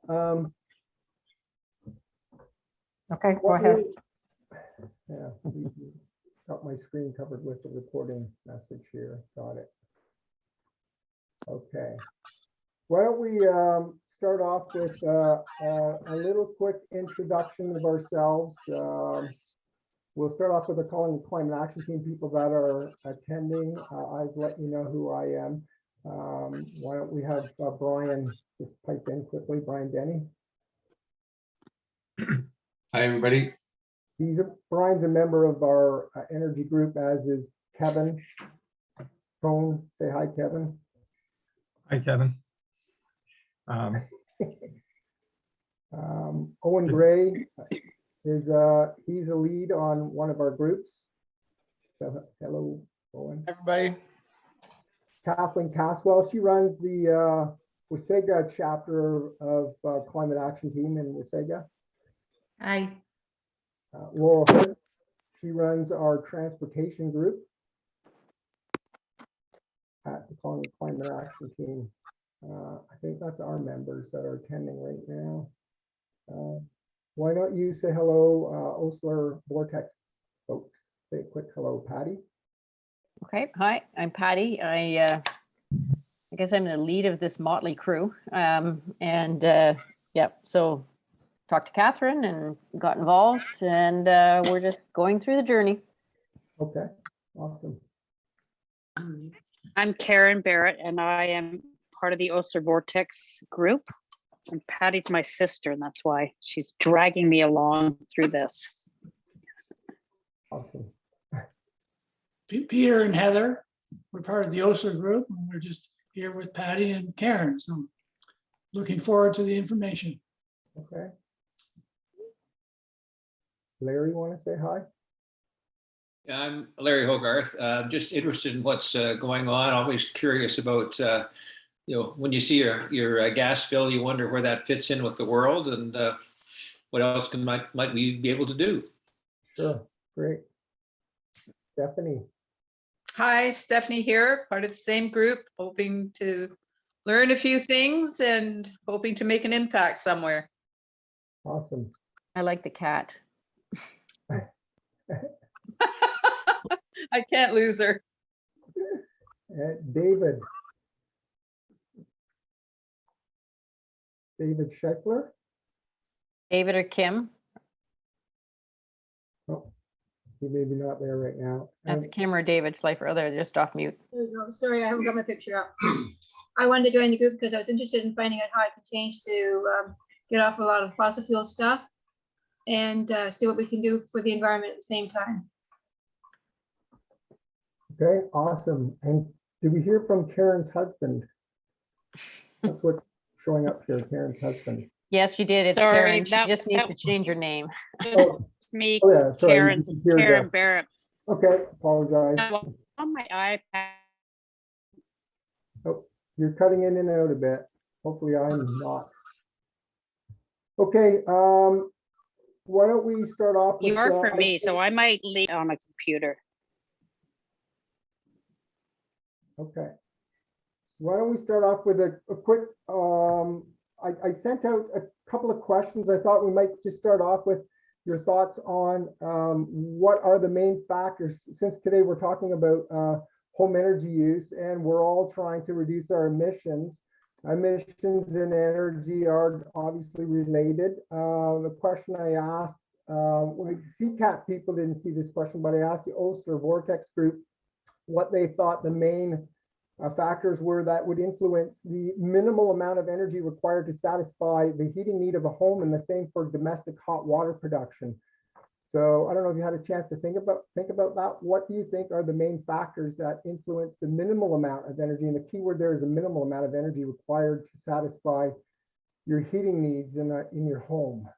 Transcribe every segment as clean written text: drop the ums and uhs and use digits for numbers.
Okay, go ahead. Yeah, got my screen covered with the recording message here. Got it. Okay. Why don't we start off with a little quick introduction of ourselves. We'll start off with calling the Climate Action Team people that are attending. I've let you know who I am. Why don't we have Brian just pipe in quickly, Brian Denny. Hi, everybody. Brian's a member of our energy group, as is Kevin. Tone, say hi, Kevin. Hi, Kevin. Owen Gray is he's a lead on one of our groups. So, hello, Owen. Everybody. Kathleen Caswell, she runs the Wasaga chapter of Climate Action Team in Wasaga. Hi. Laurel Hood, she runs our transportation group at the Climate Action Team. I think that's our members that are attending right now. Why don't you say hello, Osler Vortex folks? Say a quick hello, Patty. Okay, hi, I'm Patty. I guess I'm the lead of this motley crew. Yeah, so talked to Catherine and got involved, and we're just going through the journey. Okay, awesome. I'm Karen Barrett, and I am part of the Osler Vortex group. And Patty's my sister, and that's why she's dragging me along through this. Awesome. Peter and Heather, we're part of the Osler group, and we're just here with Patty and Karen. So looking forward to the information. Okay. Larry, want to say hi? Yeah, I'm Larry Hogarth. Just interested in what's going on. Always curious about, when you see your gas bill, you wonder where that fits in with the world and what else might we be able to do. Sure, great. Stephanie. Hi, Stephanie here, part of the same group, hoping to learn a few things and hoping to make an impact somewhere. Awesome. I like the cat. I can't lose her. David. David Scheckler. David or Kim? Oh, he may be not there right now. That's Kim or David Schleifer. Oh, they're just off mute. There you go. Sorry, I haven't got my picture up. I wanted to join the group because I was interested in finding out how I can change to get off a lot of fossil fuel stuff and see what we can do for the environment at the same time. Okay, awesome. And did we hear from Karen's husband? That's what's showing up here, Karen's husband. Yes, you did. It's Sorry, Karen. She just needs to change her name. Oh, Me, oh yeah, sorry. Karen, you can hear Karen the- Barrett. Okay, apologize. On my iPad. Oh, you're cutting in and out a bit. Hopefully I'm not. Okay, why don't we start off with You are for me, so I might leave on a computer. Okay. Why don't we start off with a quick, I sent out a couple of questions. I thought we might just start off with your thoughts on what are the main factors, since today we're talking about home energy use and we're all trying to reduce our emissions. Emissions and energy are obviously related. The question I asked, CCAT people didn't see this question, but I asked the Osler Vortex group what they thought the main factors were that would influence the minimal amount of energy required to satisfy the heating need of a home, and the same for domestic hot water production. So I don't know if you had a chance to think about that. What do you think are the main factors that influence the minimal amount of energy? And the key word there is a minimal amount of energy required to satisfy your heating needs in your home.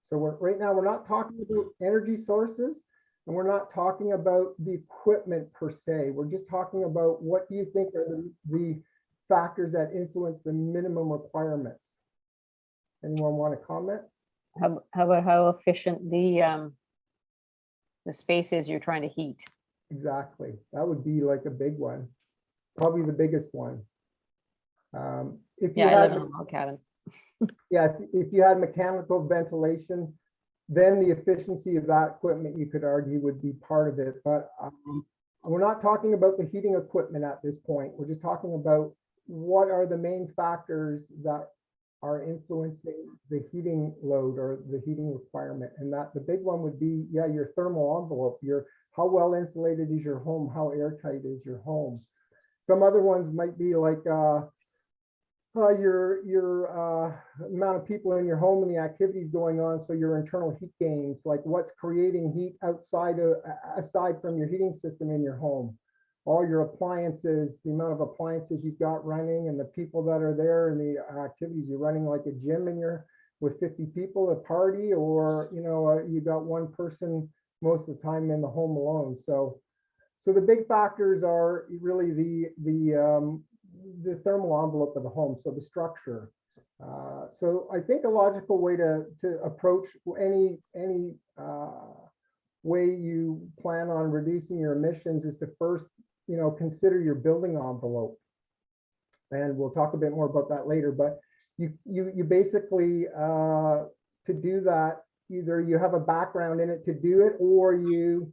So right now we're not talking about energy sources, and we're not talking about the equipment per se. We're just talking about what do you think are the factors that influence the minimum requirements? Anyone want to comment? How about how efficient the space is you're trying to heat? Exactly. That would be like a big one, probably the biggest one. If you Yeah, I live had, in a log cabin. Yeah, if you had mechanical ventilation, then the efficiency of that equipment, you could argue, would be part of it. But we're not talking about the heating equipment at this point. We're just talking about what are the main factors that are influencing the heating load or the heating requirement. And that the big one would be, yeah, your thermal envelope, how well insulated is your home, how airtight is your home. Some other ones might be like your amount of people in your home and the activities going on. So your internal heat gains, like what's creating heat aside from your heating system in your home. All your appliances, the amount of appliances you've got running and the people that are there and the activities you're running, like a gym with 50 people, a party, or you got one person most of the time in the home alone. So the big factors are really the thermal envelope of the home, so the structure. So I think a logical way to approach any way you plan on reducing your emissions is to first, consider your building envelope. And we'll talk a bit more about that later, but you basically, to do that, either you have a background in it to do it, or you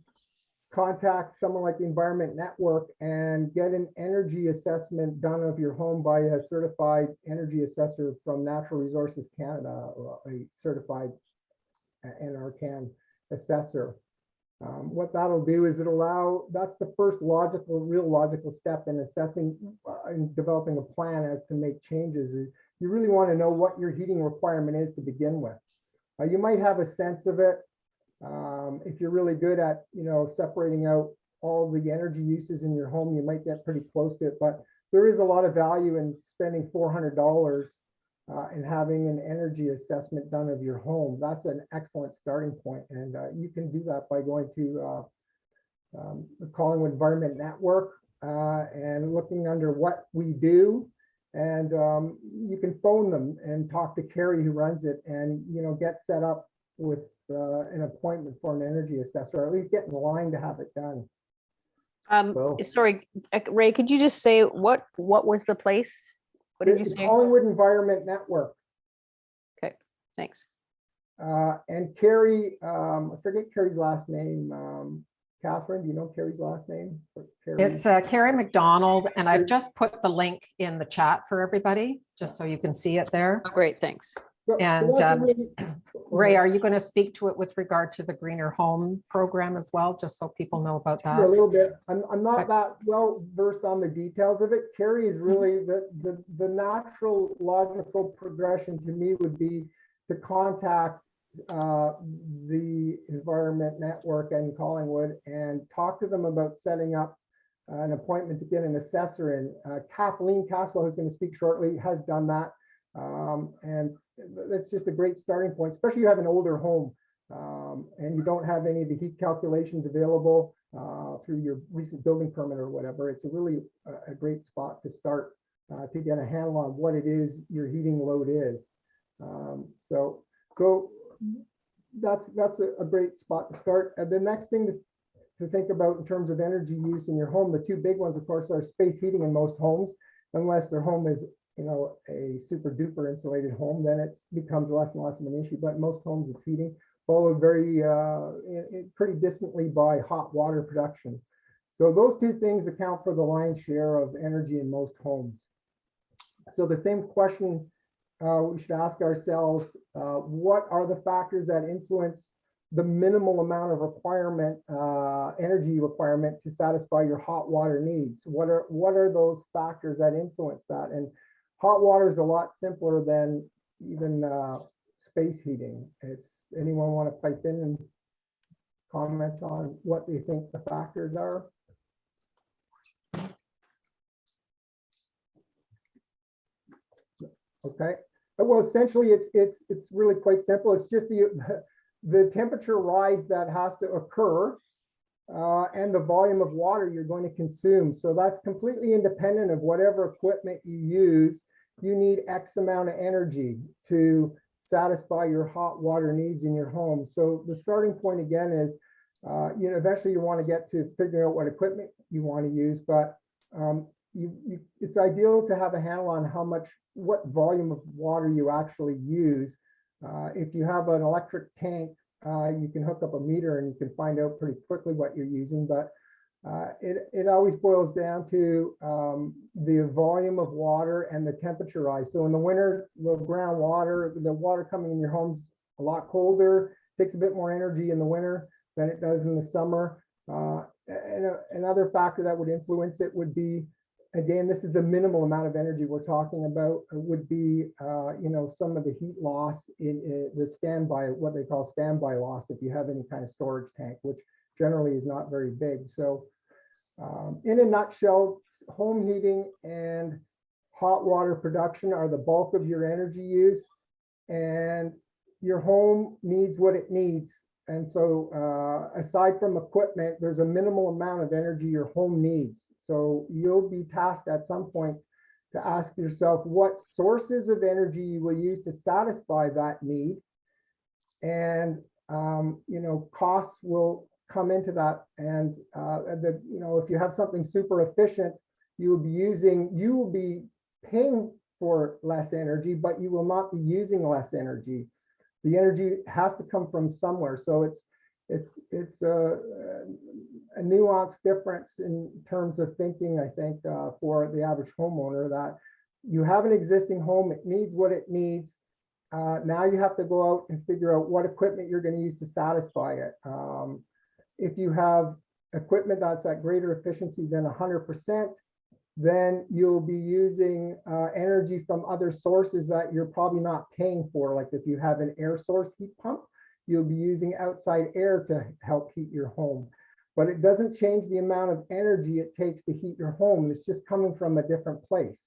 contact someone like the Environment Network and get an energy assessment done of your home by a certified energy assessor from Natural Resources Canada, or a certified NRCan assessor. What that'll do is that's the first real logical step in assessing and developing a plan as to make changes. You really want to know what your heating requirement is to begin with. You might have a sense of it. If you're really good at, separating out all the energy uses in your home, you might get pretty close to it, but there is a lot of value in spending $400 and having an energy assessment done of your home. That's an excellent starting point. And you can do that by going to the Collingwood Environment Network and looking under what we do. And you can phone them and talk to Carrie, who runs it, and get set up with an appointment for an energy assessor, or at least get in line to have it done. Sorry, Ray, could you just say what was the place? What did you say? Collingwood Environment Network. Okay, thanks. And Carrie, I forget Carrie's last name. Catherine, do you know Carrie's last name? It's Carrie McDonald, and I've just put the link in the chat for everybody, just so you can see it there. Oh, great, thanks. And Ray, are you going to speak to it with regard to the Greener Home program as well, just so people know about that? A little bit. I'm not that well versed on the details of it. Carrie is really the natural logical progression to me would be to contact the Environment Network and Collingwood and talk to them about setting up an appointment to get an assessor in. Kathleen Caswell, who's going to speak shortly, has done that. And that's just a great starting point, especially if you have an older home and you don't have any of the heat calculations available through your recent building permit or whatever. It's a great spot to start to get a handle on what it is your heating load is. So that's a great spot to start. And the next thing to think about in terms of energy use in your home, the two big ones, of course, are space heating in most homes, unless their home is a super duper insulated home, then it becomes less and less of an issue. But most homes, it's heating, followed pretty distantly by hot water production. So those two things account for the lion's share of energy in most homes. So the same question we should ask ourselves, what are the factors that influence the minimal amount of energy requirement to satisfy your hot water needs? What are those factors that influence that? And hot water is a lot simpler than even space heating. Anyone want to pipe in and comment on what they think the factors are? Okay. Well, essentially, it's really quite simple. It's just the temperature rise that has to occur and the volume of water you're going to consume. So that's completely independent of whatever equipment you use. You need X amount of energy to satisfy your hot water needs in your home. So the starting point again is, eventually you want to get to figuring out what equipment you want to use, but it's ideal to have a handle on what volume of water you actually use. If you have an electric tank, you can hook up a meter and you can find out pretty quickly what you're using, but it always boils down to the volume of water and the temperature rise. So in the winter, the groundwater, the water coming in your home's a lot colder, takes a bit more energy in the winter than it does in the summer. And another factor that would influence it would be, again, this is the minimal amount of energy we're talking about, would be, some of the heat loss in the standby, what they call standby loss, if you have any kind of storage tank, which generally is not very big. So in a nutshell, home heating and hot water production are the bulk of your energy use, and your home needs what it needs. And so aside from equipment, there's a minimal amount of energy your home needs. So you'll be tasked at some point to ask yourself what sources of energy you will use to satisfy that need. And, costs will come into that. And if you have something super efficient, you will be paying for less energy, but you will not be using less energy. The energy has to come from somewhere. So it's a nuanced difference in terms of thinking, I think, for the average homeowner, that you have an existing home, it needs what it needs. Now you have to go out and figure out what equipment you're going to use to satisfy it. If you have equipment that's at greater efficiency than 100%, then you'll be using energy from other sources that you're probably not paying for. Like if you have an air source heat pump, you'll be using outside air to help heat your home. But it doesn't change the amount of energy it takes to heat your home. It's just coming from a different place.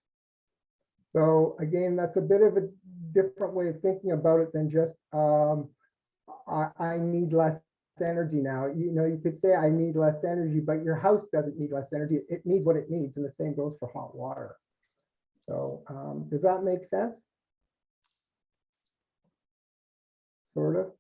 So again, that's a bit of a different way of thinking about it than just I need less energy now. You could say I need less energy, but your house doesn't need less energy. It needs what it needs, and the same goes for hot water. So does that make sense? Sort of.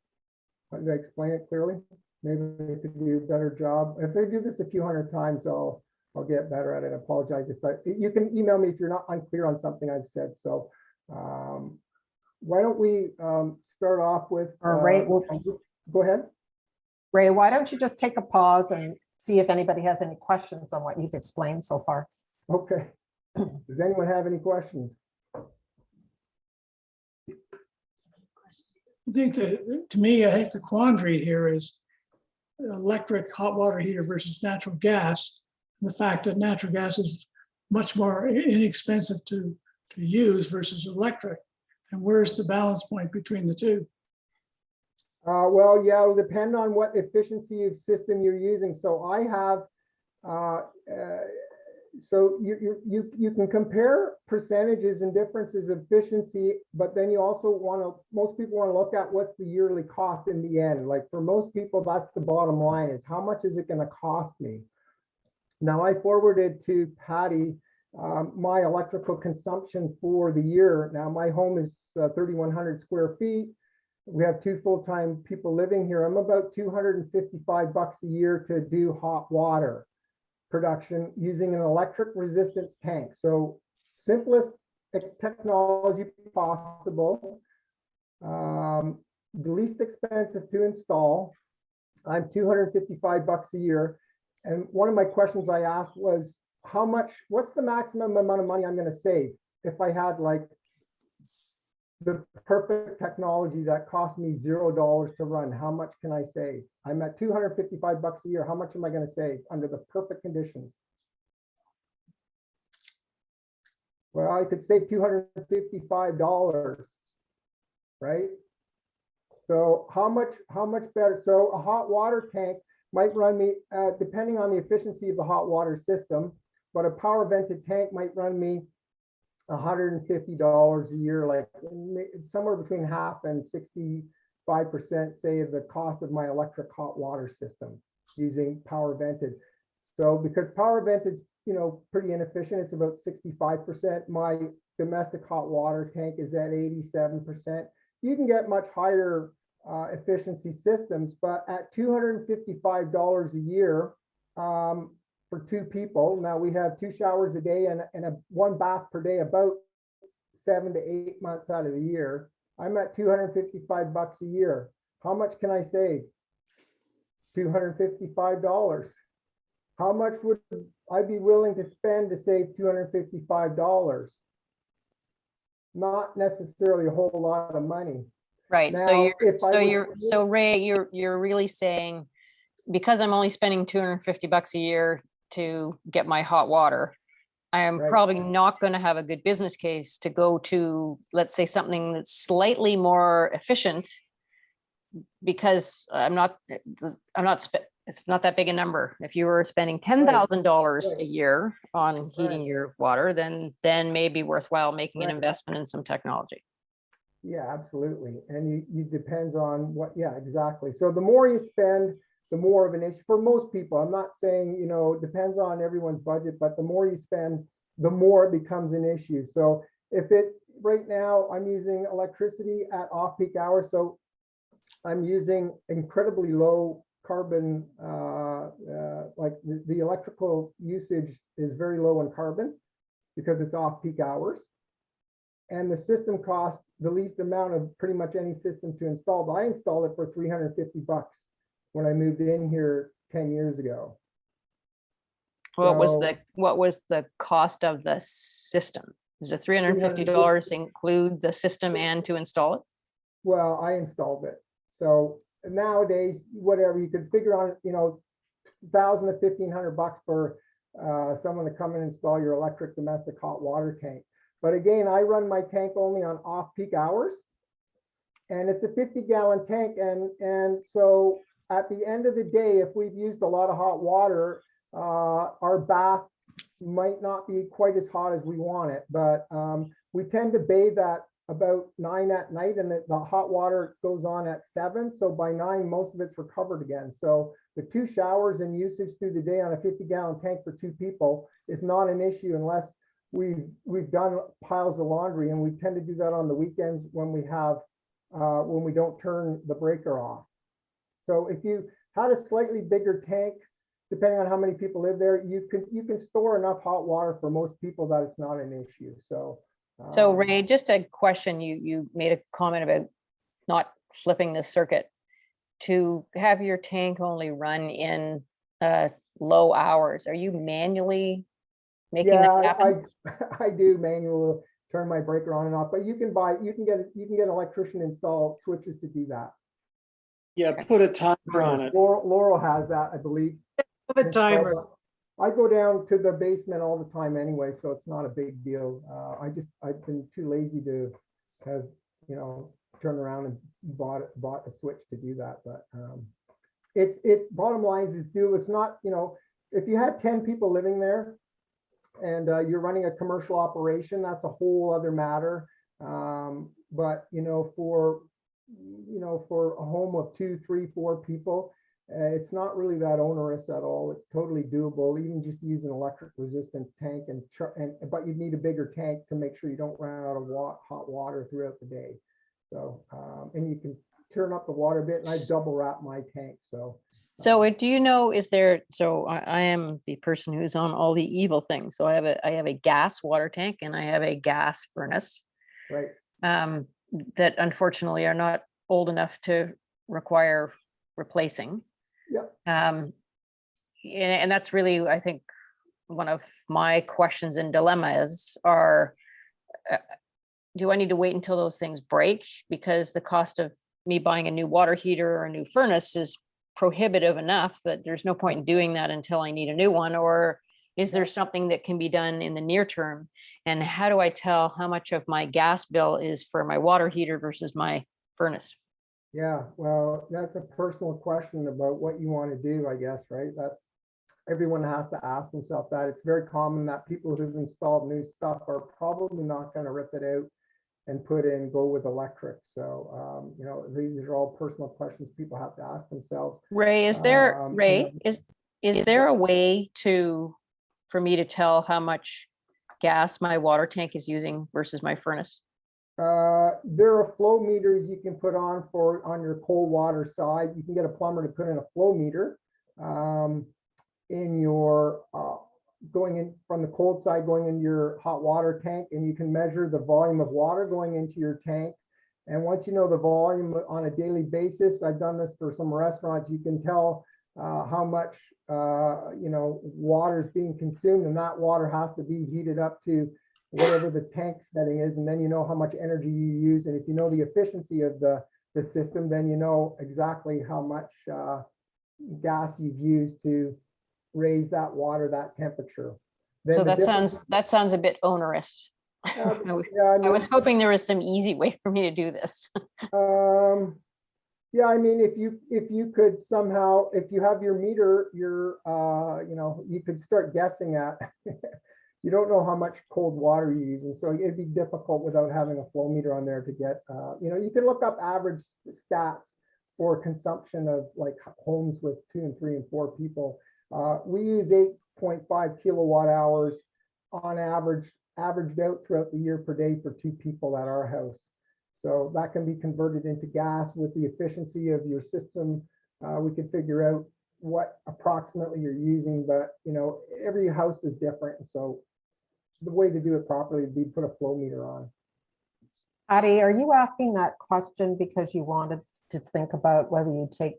Did I explain it clearly? Maybe I could do a better job. If I do this a few hundred times, I'll get better at it. I apologize you can email me if you're not unclear on something I've said. So why don't we start off with Ray, go ahead. Ray, why don't you just take a pause and see if anybody has any questions on what you've explained so far? Okay. Does anyone have any questions? I think that, to me, I think the quandary here is electric hot water heater versus natural gas. And the fact that natural gas is much more inexpensive to use versus electric. And where's the balance point between the two? Well, yeah, it'll depend on what efficiency of system you're using. So I have, so you can compare percentages and differences of efficiency, but then you also most people want to look at what's the yearly cost in the end. Like for most people, that's the bottom line, is how much is it going to cost me? Now I forwarded to Patty my electrical consumption for the year. Now my home is 3,100 square feet. We have 2 full-time people living here. I'm about $255 a year to do hot water production using an electric resistance tank. So simplest technology possible, the least expensive to install. I'm $255 a year. And one of my questions I asked was, what's the maximum amount of money I'm going to save if I had like the perfect technology that cost me $0 to run? How much can I save? I'm at $255 a year. How much am I going to save under the perfect conditions? Well, I could save $255, right? So how much better? So a hot water tank might run me, depending on the efficiency of the hot water system, but a power vented tank might run me $150 a year, like somewhere between half and 65%, say, of the cost of my electric hot water system using power vented. So because power vented is, pretty inefficient, it's about 65%. My domestic hot water tank is at 87%. You can get much higher efficiency systems, but at $255 a year, for 2 people. Now we have 2 showers a day and a 1 bath per day, about 7 to 8 months out of the year. I'm at $255 a year. How much can I save? $255. How much would I be willing to spend to save $255? Not necessarily a whole lot of money. Right, Now, so if I was- Ray, you're really saying, because I'm only spending $250 a year to get my hot water, I am Right. probably not going to have a good business case to go to, let's say, something that's slightly more efficient, because it's not that big a number. If you were spending $10,000 a Right. year on heating Right. your water, then maybe worthwhile making an Right. investment in some technology. Yeah, absolutely. And you depends on what, yeah, exactly. So the more you spend, the more of an issue for most people. I'm not saying, you know, it depends on everyone's budget, but the more you spend, the more it becomes an issue. So if right now I'm using electricity at off-peak hours, so I'm using incredibly low carbon, like the electrical usage is very low in carbon because it's off-peak hours. And the system costs the least amount of pretty much any system to install. But I installed it for $350 when I moved in here 10 years ago. What was So- the cost of the system? Does the $350 include the system and to install it? Well, I installed it. So nowadays, whatever you could figure on, you know, $1,000 to $1,500 for someone to come and install your electric domestic hot water tank. But again, I run my tank only on off-peak hours, and it's a 50-gallon tank. And so at the end of the day, if we've used a lot of hot water, our bath might not be quite as hot as we want it. But we tend to bathe at about 9 at night, and the hot water goes on at 7. So by 9, most of it's recovered again. So the 2 showers and usage through the day on a 50-gallon tank for 2 people is not an issue unless we've done piles of laundry, and we tend to do that on the weekends when we don't turn the breaker off. So if you had a slightly bigger tank, depending on how many people live there, you can store enough hot water for most people that it's not an issue. So Ray, just a question. You made a comment about not flipping the circuit. To have your tank only run in low hours, are you manually making that happen? I do manual turn my breaker on and off, but you can get an electrician install switches to do that. Yeah, put a timer on it. Laurel has that, I believe. Put a timer. I go down to the basement all the time anyway, so it's not a big deal. I've been too lazy to have, you know, turn around and bought a switch to do that. But bottom lines is it's not, you know, if you had 10 people living there and you're running a commercial operation, that's a whole other matter. But you know, for a home of 2, 3, 4 people, it's not really that onerous at all. It's totally doable. Even just use an electric resistant tank, but you need a bigger tank to make sure you don't run out of hot water throughout the day. So and you can turn up the water a bit, and I double wrap my tank. So Do you know, I am the person who's on all the evil things. So I have a gas water tank and I have a gas furnace. Right. That unfortunately are not old enough to require replacing. Yep. And that's really, I think, one of my questions and dilemmas are, do I need to wait until those things break? Because the cost of me buying a new water heater or a new furnace is prohibitive enough that there's no point in doing that until I need a new one. Or is there something that can be done in the near term? And how do I tell how much of my gas bill is for my water heater versus my furnace? Yeah, well, that's a personal question about what you want to do, I guess, right? Everyone has to ask themselves that. It's very common that people who've installed new stuff are probably not going to rip it out and go with electric. So, you know, these are all personal questions people have to ask themselves. Ray, is there a way for me to tell how much gas my water tank is using versus my furnace? There are flow meters you can put on your cold water side. You can get a plumber to put in a flow meter. in your, going in from the cold side, going into your hot water tank, and you can measure the volume of water going into your tank. And once you know the volume on a daily basis, I've done this for some restaurants, you can tell how much, water is being consumed, and that water has to be heated up to whatever the tank setting is. And then you know how much energy you use. And if you know the efficiency of the system, then you know exactly how much gas you've used to raise that water, that temperature. Then So the that sounds a bit onerous. yeah, I was hoping there was some easy way for me to do this. Yeah, I mean, if you could somehow, if you have your meter, you could start guessing at, you don't know how much cold water you're using, so it'd be difficult without having a flow meter on there to get, you can look up average stats for consumption of like homes with 2 and 3 and 4 people. We use 8.5 kilowatt hours on averaged out throughout the year per day for 2 people at our house. So that can be converted into gas with the efficiency of your system. We could figure out what approximately you're using, but every house is different. So the way to do it properly would be put a flow meter on. Patty, are you asking that question because you wanted to think about whether you take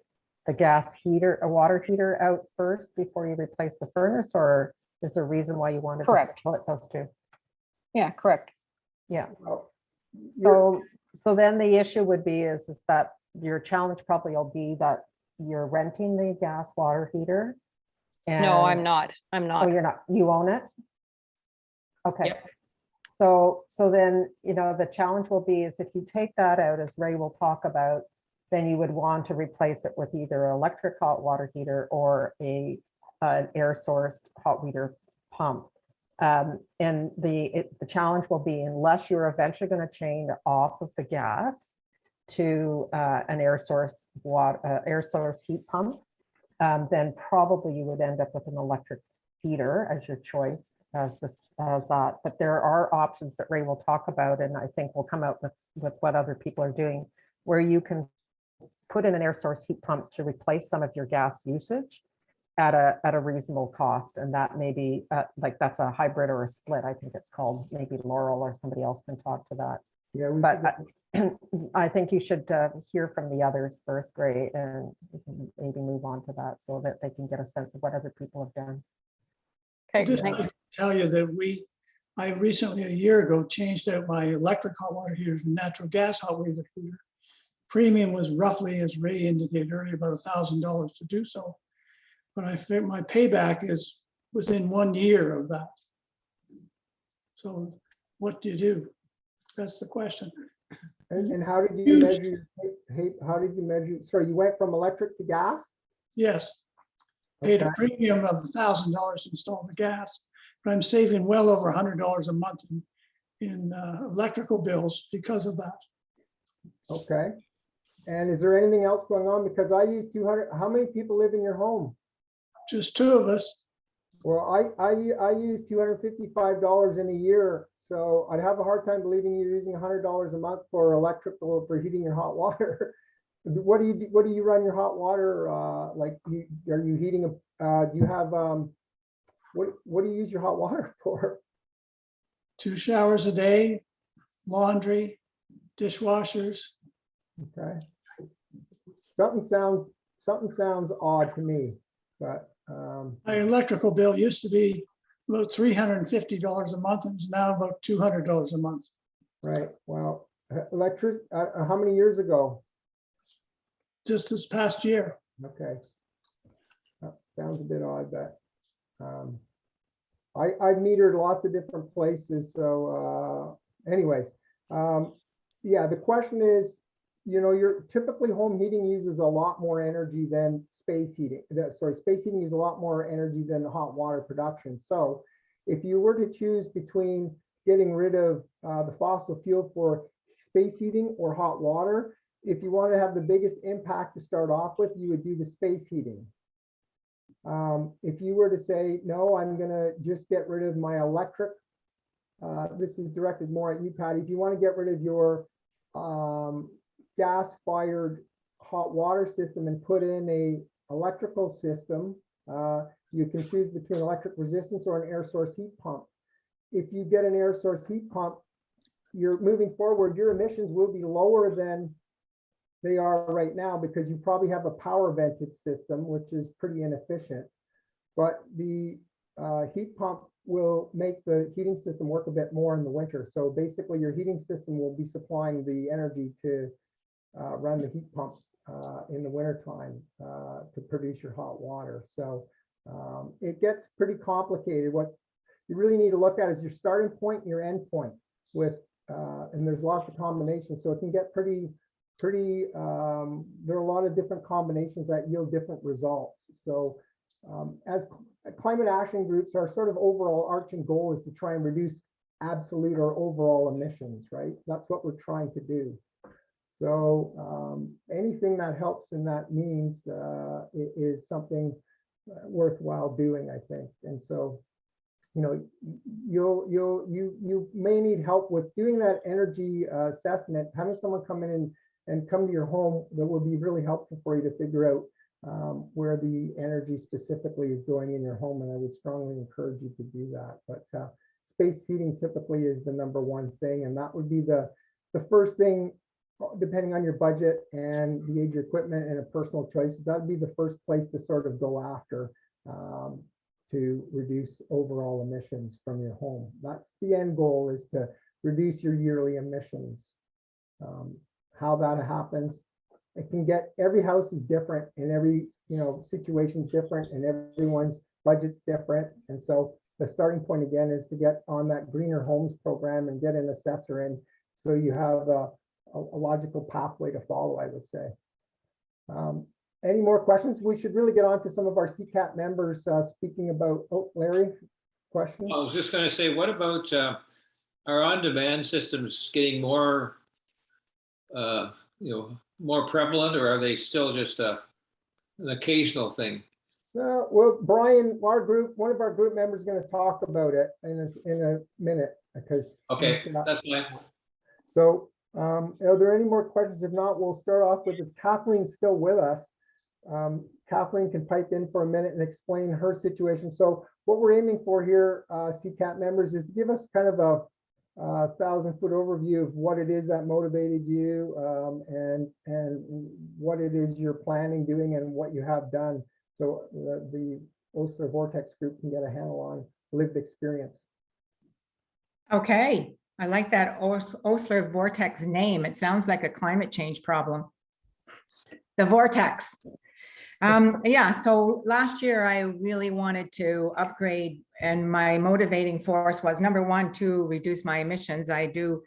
the gas heater, a water heater out first before you replace the furnace, or is there a reason why you wanted to split those two? Yeah, correct. Yeah. Well, So then the issue would be is that your challenge probably will be that you're renting the gas water heater. No, I'm and- not. I'm Oh, not. you're not, you own it? Okay. Yep. So then, the challenge will be is if you take that out, as Ray will talk about, then you would want to replace it with either an electric hot water heater or an air sourced hot water pump. And the challenge will be, unless you're eventually going to change off of the gas to an air source heat pump, then probably you would end up with an electric heater as your choice as that. But there are options that Ray will talk about, and I think we'll come out with what other people are doing, where you can put in an air source heat pump to replace some of your gas usage at a reasonable cost. And that may be that's a hybrid or a split, I think it's called. Maybe Laurel or somebody else can talk to that. Yeah, But I think you should hear from the others first, Ray, and we can maybe move on to that so that they can get a sense of what other people have done. Okay, Just thank- to tell you that I recently, a year ago, changed out my electric hot water heater to natural gas hot water heater. Premium was roughly, as Ray indicated earlier, about $1,000 to do so. But I think my payback is within 1 year of that. So what do you do? That's the question. And how did you measure? How did you measure? Sorry, you went from electric to gas? Yes. Paid a Okay. premium of $1,000 to install the gas, but I'm saving well over $100 a month in electrical bills because of that. Okay. And is there anything else going on? Because I use 200. How many people live in your home? Just 2 of us. Well, I use $255 in a year, so I'd have a hard time believing you're using $100 a month for electrical, for heating your hot water. What do you run your hot water? Are you heating do you have what do you use your hot water for? 2 showers a day, laundry, dishwashers. Okay. Something sounds odd to me, but My electrical bill used to be about $350 a month, and it's now about $200 a month. right. Well, electric. How many years ago? Just this past year. Okay. Sounds a bit odd, but I've metered lots of different places. So anyways, yeah, the question is, your typically home heating uses a lot more energy than space heating. Space heating uses a lot more energy than hot water production. So if you were to choose between getting rid of the fossil fuel for space heating or hot water, if you want to have the biggest impact to start off with, you would do the space heating. If you were to say, no, I'm going to just get rid of my electric, this is directed more at you, Patty. If you want to get rid of your gas-fired hot water system and put in a electrical system, You can choose between electric resistance or an air source heat pump. If you get an air source heat pump, you're moving forward, your emissions will be lower than they are right now because you probably have a power vented system, which is pretty inefficient. But the heat pump will make the heating system work a bit more in the winter. So basically your heating system will be supplying the energy to run the heat pump in the winter time to produce your hot water. So it gets pretty complicated. What you really need to look at is your starting point and your end point with, and there's lots of combinations. So it can get pretty, there are a lot of different combinations that yield different results. So as climate action groups, our sort of overall arching goal is to try and reduce absolute or overall emissions, right? That's what we're trying to do. So anything that helps in that means is something worthwhile doing, I think. And so, you know, you may need help with doing that energy assessment. Having someone come in and come to your home, that will be really helpful for you to figure out where the energy specifically is going in your home. And I would strongly encourage you to do that. But space heating typically is the #1 thing. And that would be the first thing, depending on your budget and the age of equipment and a personal choice. That would be the first place to sort of go after to reduce overall emissions from your home. That's the end goal, is to reduce your yearly emissions. How that happens, it can get, every house is different and every, you know, situation's different and everyone's budget's different. And so the starting point again is to get on that Greener Homes program and get an assessor in, so you have a logical pathway to follow, I would say. Any more questions? We should really get on to some of our CCAT members speaking about, oh, Larry, question? I was just going to say, what about our on-demand systems getting more, more prevalent, or are they still just an occasional thing? Well, Brian, our group, one of our group members is going to talk about it in a minute, because. Okay, that's fine. So are there any more questions? If not, we'll start off with, if Kathleen's still with us. Kathleen can pipe in for a minute and explain her situation. So what we're aiming for here, CCAT members, is to give us kind of a 1,000-foot overview of what it is that motivated you, and what it is you're planning doing and what you have done, so the Osler Vortex group can get a handle on lived experience. Okay, I like that Osler Vortex name. It sounds like a climate change problem. The vortex. Yeah, so last year I really wanted to upgrade, and my motivating force was, #1, to reduce my emissions. I do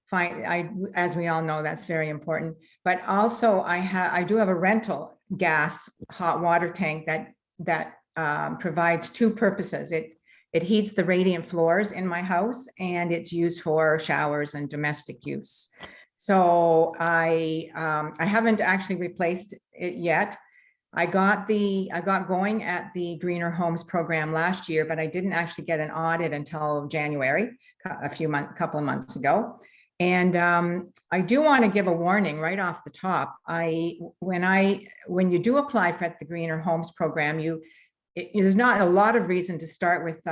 find, as we all know, that's very important. But also I do have a rental gas hot water tank that provides 2 purposes. It heats the radiant floors in my house, and it's used for showers and domestic use. So I haven't actually replaced it yet. I got going at the Greener Homes program last year, but I didn't actually get an audit until January, couple of months ago. And I do want to give a warning right off the top. When you do apply for the Greener Homes program, there's not a lot of reason to start with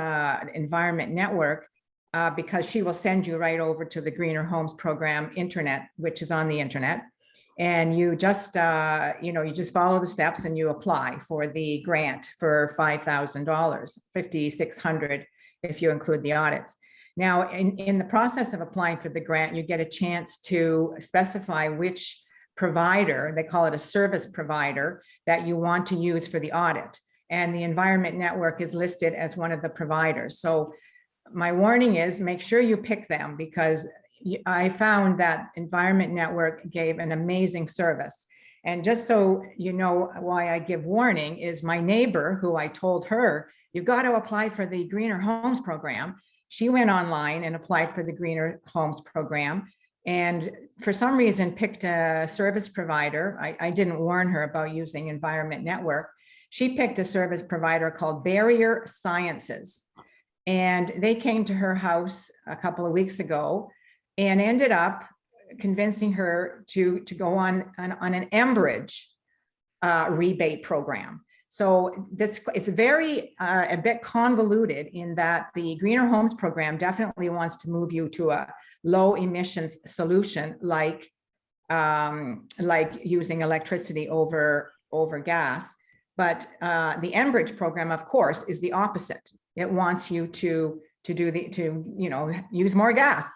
Environment Network, because she will send you right over to the Greener Homes program internet, which is on the internet. And you just, you just follow the steps and you apply for the grant for $5,000, $5,600 if you include the audits. Now, in the process of applying for the grant, you get a chance to specify which provider, they call it a service provider, that you want to use for the audit. And the Environment Network is listed as one of the providers. So my warning is, make sure you pick them, because I found that Environment Network gave an amazing service. And just so you know why I give warning, is my neighbor, who I told her, you've got to apply for the Greener Homes program. She went online and applied for the Greener Homes program, and for some reason picked a service provider. I didn't warn her about using Environment Network. She picked a service provider called Barrier Sciences. And they came to her house a couple of weeks ago and ended up convincing her to go on an Enbridge rebate program. So this, it's very, a bit convoluted in that the Greener Homes program definitely wants to move you to a low emissions solution like using electricity over gas. But the Enbridge program, of course, is the opposite. It wants you to use more gas.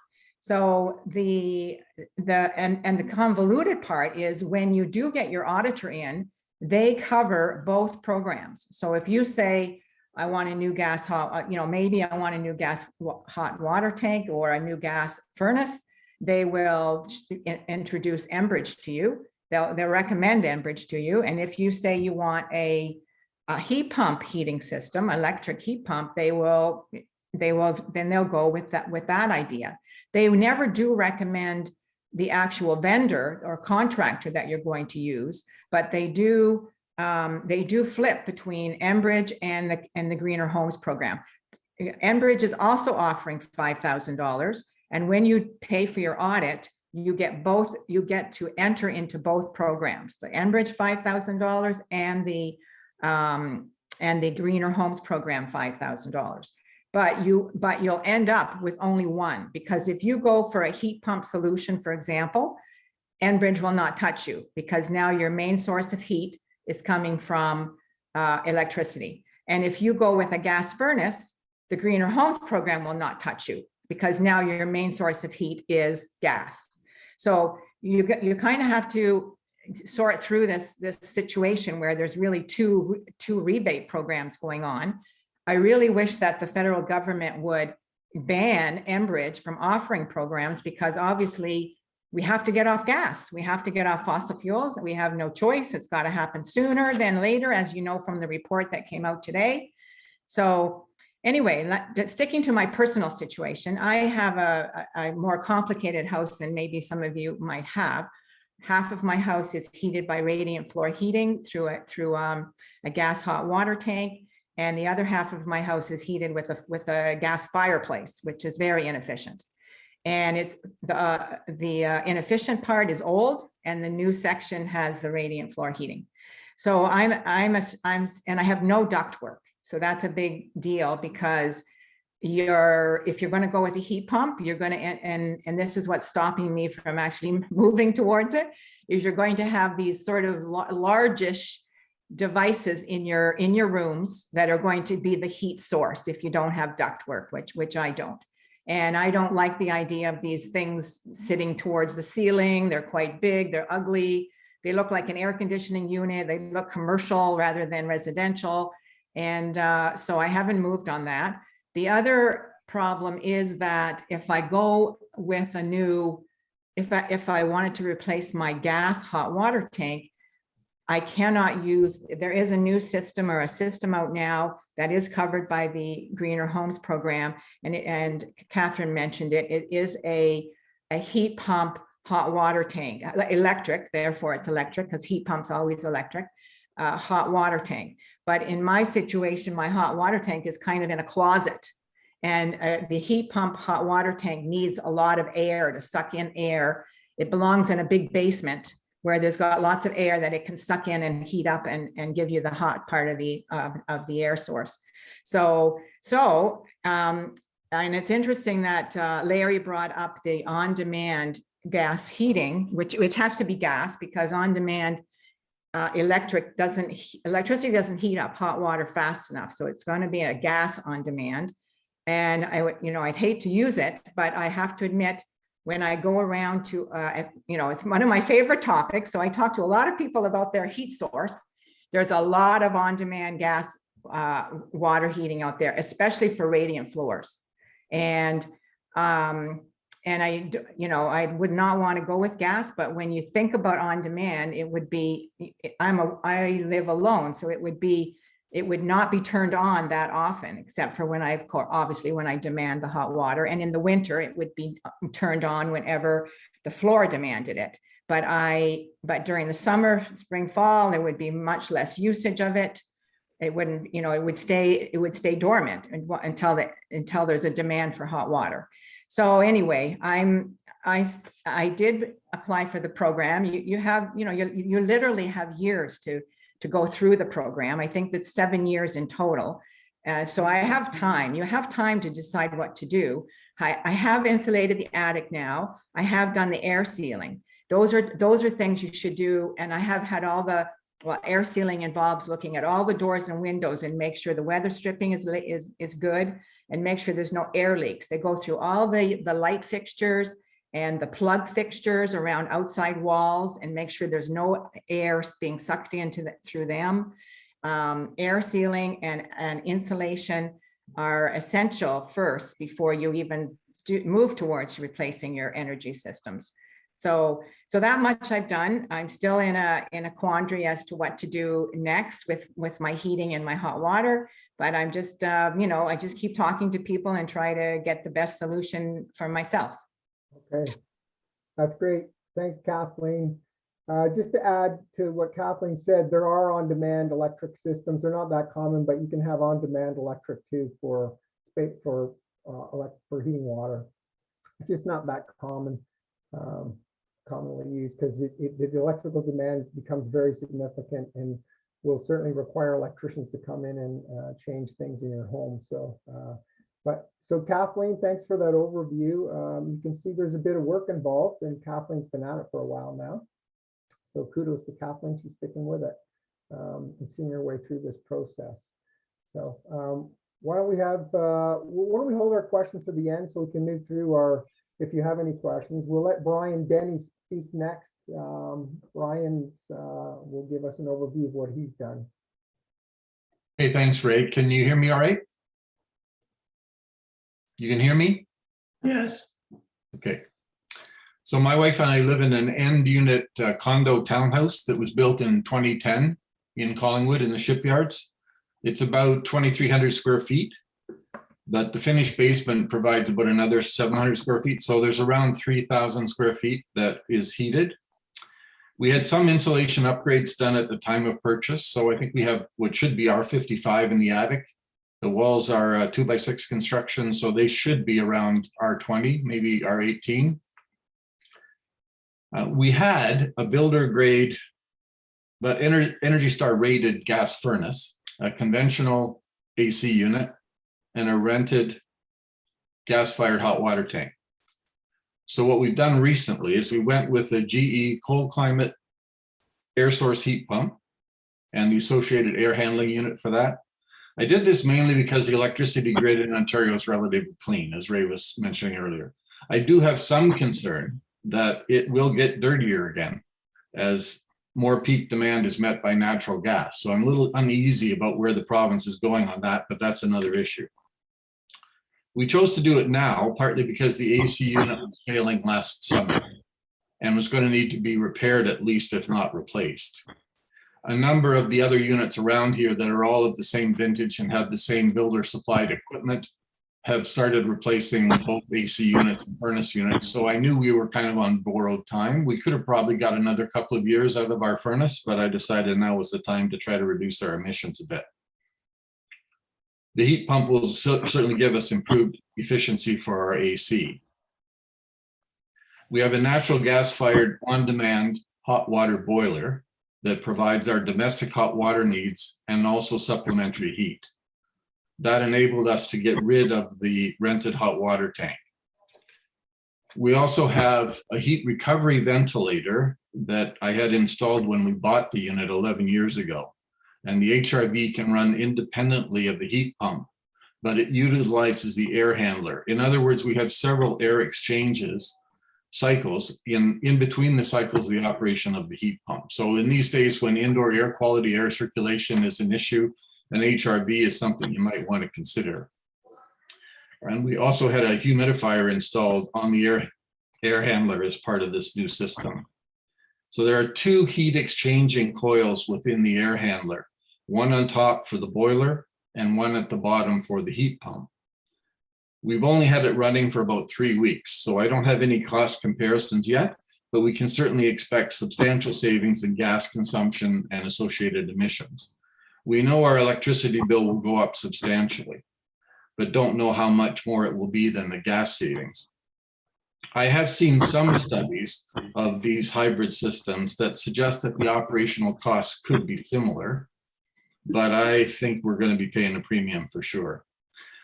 So the convoluted part is when you do get your auditor in, they cover both programs. So if you say, I want a new gas hot, maybe I want a new hot water tank or a new gas furnace, they will introduce Enbridge to you. They'll recommend Enbridge to you. And if you say you want a heat pump heating system, electric heat pump, then they'll go with that idea. They never do recommend the actual vendor or contractor that you're going to use, but they do flip between Enbridge and the Greener Homes program. Enbridge is also offering $5,000, and when you pay for your audit, you get both. You get to enter into both programs: the Enbridge $5,000 and the Greener Homes program $5,000. But you'll end up with only one, because if you go for a heat pump solution, for example, Enbridge will not touch you, because now your main source of heat is coming from electricity. And if you go with a gas furnace, the Greener Homes program will not touch you, because now your main source of heat is gas. So you kind of have to sort through this situation where there's really two rebate programs going on. I really wish that the federal government would ban Enbridge from offering programs, because obviously we have to get off gas. We have to get off fossil fuels. We have no choice. It's got to happen sooner than later, as you know from the report that came out today. So anyway, sticking to my personal situation, I have a more complicated house than maybe some of you might have. Half of my house is heated by radiant floor heating through a gas hot water tank. And the other half of my house is heated with a gas fireplace, which is very inefficient. And it's the inefficient part is old, and the new section has the radiant floor heating. So and I have no ductwork. So that's a big deal, because if you're going to go with a heat pump, you're going to, and this is what's stopping me from actually moving towards it, is you're going to have these sort of largish devices in your rooms that are going to be the heat source if you don't have ductwork, which I don't. And I don't like the idea of these things sitting towards the ceiling. They're quite big, they're ugly, they look like an air conditioning unit, they look commercial rather than residential. And so I haven't moved on that. The other problem is that if I go with a new, if I wanted to replace my gas hot water tank, I cannot use, there is a new system or a system out now that is covered by the Greener Homes program. And Catherine mentioned it, it is a heat pump hot water tank, electric, therefore it's electric, because heat pump's always electric, hot water tank. But in my situation, my hot water tank is kind of in a closet. And the heat pump hot water tank needs a lot of air to suck in air. It belongs in a big basement where there's got lots of air that it can suck in and heat up and give you the hot part of the air source. So and it's interesting that Larry brought up the on-demand gas heating, which has to be gas, because on-demand electricity doesn't heat up hot water fast enough. So it's going to be a gas on demand. And I'd hate to use it, but I have to admit, when I go around to, it's one of my favorite topics. So I talk to a lot of people about their heat source. There's a lot of on-demand gas water heating out there, especially for radiant floors. And I would not want to go with gas, but when you think about on-demand, it would be, I live alone, so it would not be turned on that often, except for when obviously when I demand the hot water. And in the winter, it would be turned on whenever the floor demanded it. But during the summer, spring, fall, there would be much less usage of it. It wouldn't, it would stay dormant until there's a demand for hot water. So anyway, I did apply for the program. You literally have years to to go through the program. I think that's 7 years in total. So I have time. You have time to decide what to do. I have insulated the attic now. I have done the air sealing. Those are things you should do. And I have had all the, well, air sealing involves looking at all the doors and windows and make sure the weather stripping is good, and make sure there's no air leaks. They go through all the light fixtures and the plug fixtures around outside walls and make sure there's no air being sucked into through them. Air sealing and insulation are essential first before you even move towards replacing your energy systems. So that much I've done. I'm still in a quandary as to what to do next with my heating and my hot water, but I'm just, I just keep talking to people and try to get the best solution for myself. Okay, that's great. Thanks, Kathleen. Just to add to what Kathleen said, there are on-demand electric systems. They're not that common, but you can have on-demand electric too for heating water. It's just not that common, commonly used, because the electrical demand becomes very significant and will certainly require electricians to come in and change things in your home. So, so Kathleen, thanks for that overview. You can see there's a bit of work involved, and Kathleen's been at it for a while now. So kudos to Kathleen, she's sticking with it and seeing her way through this process. So why don't we hold our questions to the end so we can move through if you have any questions. We'll let Brian Denny speak next. Brian will give us an overview of what he's done. Hey, thanks, Ray. Can you hear me all right? You can hear me? Yes. Okay. So my wife and I live in an end unit condo townhouse that was built in 2010 in Collingwood in the shipyards. It's about 2,300 square feet, but the finished basement provides about another 700 square feet. So there's around 3,000 square feet that is heated. We had some insulation upgrades done at the time of purchase. So I think we have what should be R55 in the attic. The walls are 2x6 construction, so they should be around R20, maybe R18. We had a builder grade, but Energy Star rated gas furnace, a conventional AC unit, and a rented gas-fired hot water tank. So what we've done recently is we went with a GE cold climate air source heat pump and the associated air handling unit for that. I did this mainly because the electricity grid in Ontario is relatively clean, as Ray was mentioning earlier. I do have some concern that it will get dirtier again as more peak demand is met by natural gas. So I'm a little uneasy about where the province is going on that, but that's another issue. We chose to do it now, partly because the AC unit was failing last summer and was going to need to be repaired at least, if not replaced. A number of the other units around here that are all of the same vintage and have the same builder supplied equipment have started replacing both AC units and furnace units. So I knew we were kind of on borrowed time. We could have probably got another couple of years out of our furnace, but I decided now was the time to try to reduce our emissions a bit. The heat pump will certainly give us improved efficiency for our AC. We have a natural gas-fired on-demand hot water boiler that provides our domestic hot water needs and also supplementary heat. That enabled us to get rid of the rented hot water tank. We also have a heat recovery ventilator that I had installed when we bought the unit 11 years ago. And the HRV can run independently of the heat pump, but it utilizes the air handler. In other words, we have several air exchanges cycles in between the cycles of the operation of the heat pump. So in these days when indoor air quality, air circulation is an issue, an HRV is something you might want to consider. And we also had a humidifier installed on the air handler as part of this new system. So there are two heat exchanging coils within the air handler, one on top for the boiler and one at the bottom for the heat pump. We've only had it running for about 3 weeks, so I don't have any cost comparisons yet, but we can certainly expect substantial savings in gas consumption and associated emissions. We know our electricity bill will go up substantially, but don't know how much more it will be than the gas savings. I have seen some studies of these hybrid systems that suggest that the operational costs could be similar, but I think we're going to be paying a premium for sure.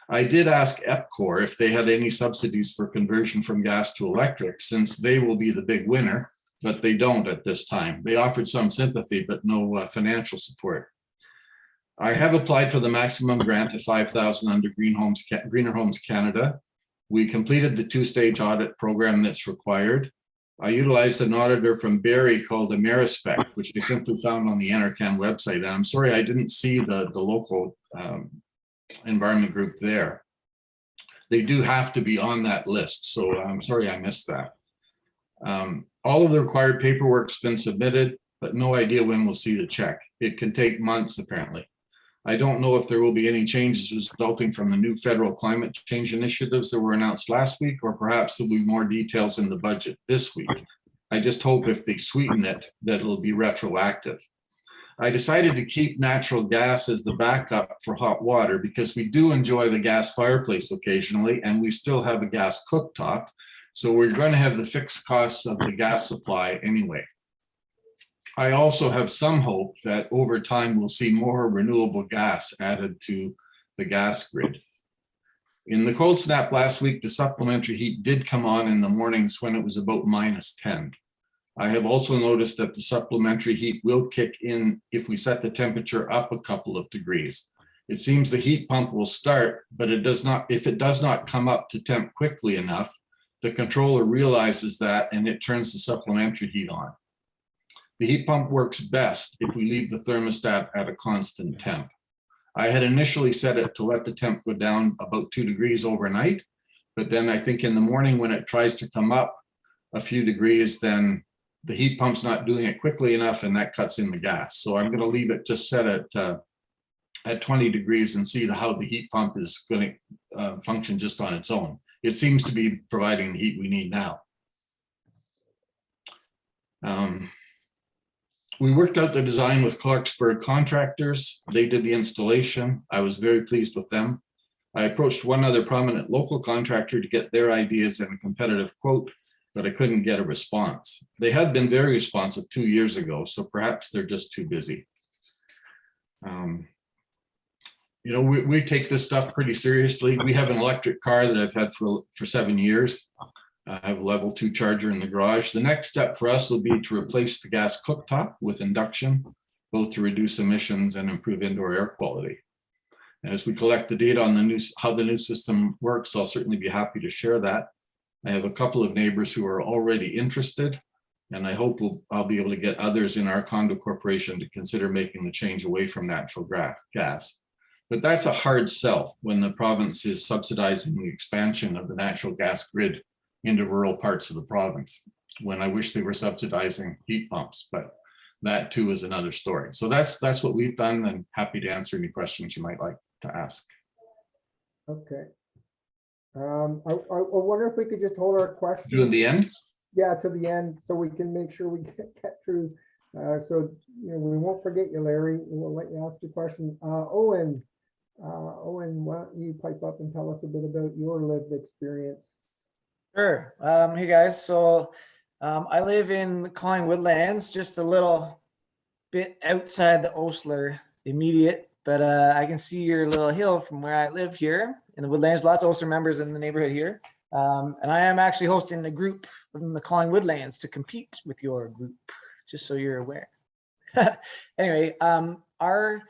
I did ask EPCOR if they had any subsidies for conversion from gas to electric, since they will be the big winner, but they don't at this time. They offered some sympathy, but no financial support. I have applied for the maximum grant of $5,000 under Greener Homes Canada. We completed the two-stage audit program that's required. I utilized an auditor from Barrie called Amerispec, which I simply found on the NRCan website. And I'm sorry I didn't see the local environment group there. They do have to be on that list, so I'm sorry I missed that. All of the required paperwork's been submitted, but no idea when we'll see the check. It can take months, apparently. I don't know if there will be any changes resulting from the new federal climate change initiatives that were announced last week, or perhaps there'll be more details in the budget this week. I just hope if they sweeten it, that it'll be retroactive. I decided to keep natural gas as the backup for hot water because we do enjoy the gas fireplace occasionally, and we still have a gas cooktop. So we're going to have the fixed costs of the gas supply anyway. I also have some hope that over time we'll see more renewable gas added to the gas grid. In the cold snap last week, the supplementary heat did come on in the mornings when it was about -10. I have also noticed that the supplementary heat will kick in if we set the temperature up a couple of degrees. It seems the heat pump will start, but it does not. If it does not come up to temp quickly enough, the controller realizes that and it turns the supplementary heat on. The heat pump works best if we leave the thermostat at a constant temp. I had initially set it to let the temp go down about 2 degrees overnight, but then I think in the morning when it tries to come up a few degrees, then the heat pump's not doing it quickly enough and that cuts in the gas. So I'm going to leave it just set at 20 degrees and see how the heat pump is going to function just on its own. It seems to be providing the heat we need now. We worked out the design with Clarksburg contractors. They did the installation. I was very pleased with them. I approached one other prominent local contractor to get their ideas and a competitive quote, but I couldn't get a response. They had been very responsive 2 years ago, so perhaps they're just too busy. You know, we take this stuff pretty seriously. We have an electric car that I've had for 7 years. I have a level 2 charger in the garage. The next step for us will be to replace the gas cooktop with induction, both to reduce emissions and improve indoor air quality. As we collect the data on how the new system works, I'll certainly be happy to share that. I have a couple of neighbors who are already interested, and I hope I'll be able to get others in our condo corporation to consider making the change away from natural gas. But that's a hard sell when the province is subsidizing the expansion of the natural gas grid into rural parts of the province, when I wish they were subsidizing heat pumps, but that too is another story. So that's what we've done, and happy to answer any questions you might like to ask. Okay. I wonder if we could just hold our questions. Do in the end? Yeah, to the end, so we can make sure we get through. So we won't forget you, Larry. We'll let you ask your question. Owen, why don't you pipe up and tell us a bit about your lived experience? Sure. Hey guys, so I live in the Calling Woodlands, just a little bit outside the Osler immediate, but I can see your little hill from where I live here in the Woodlands. Lots of Osler members in the neighborhood here. And I am actually hosting a group in the Calling Woodlands to compete with your group, just so you're aware. Anyway, our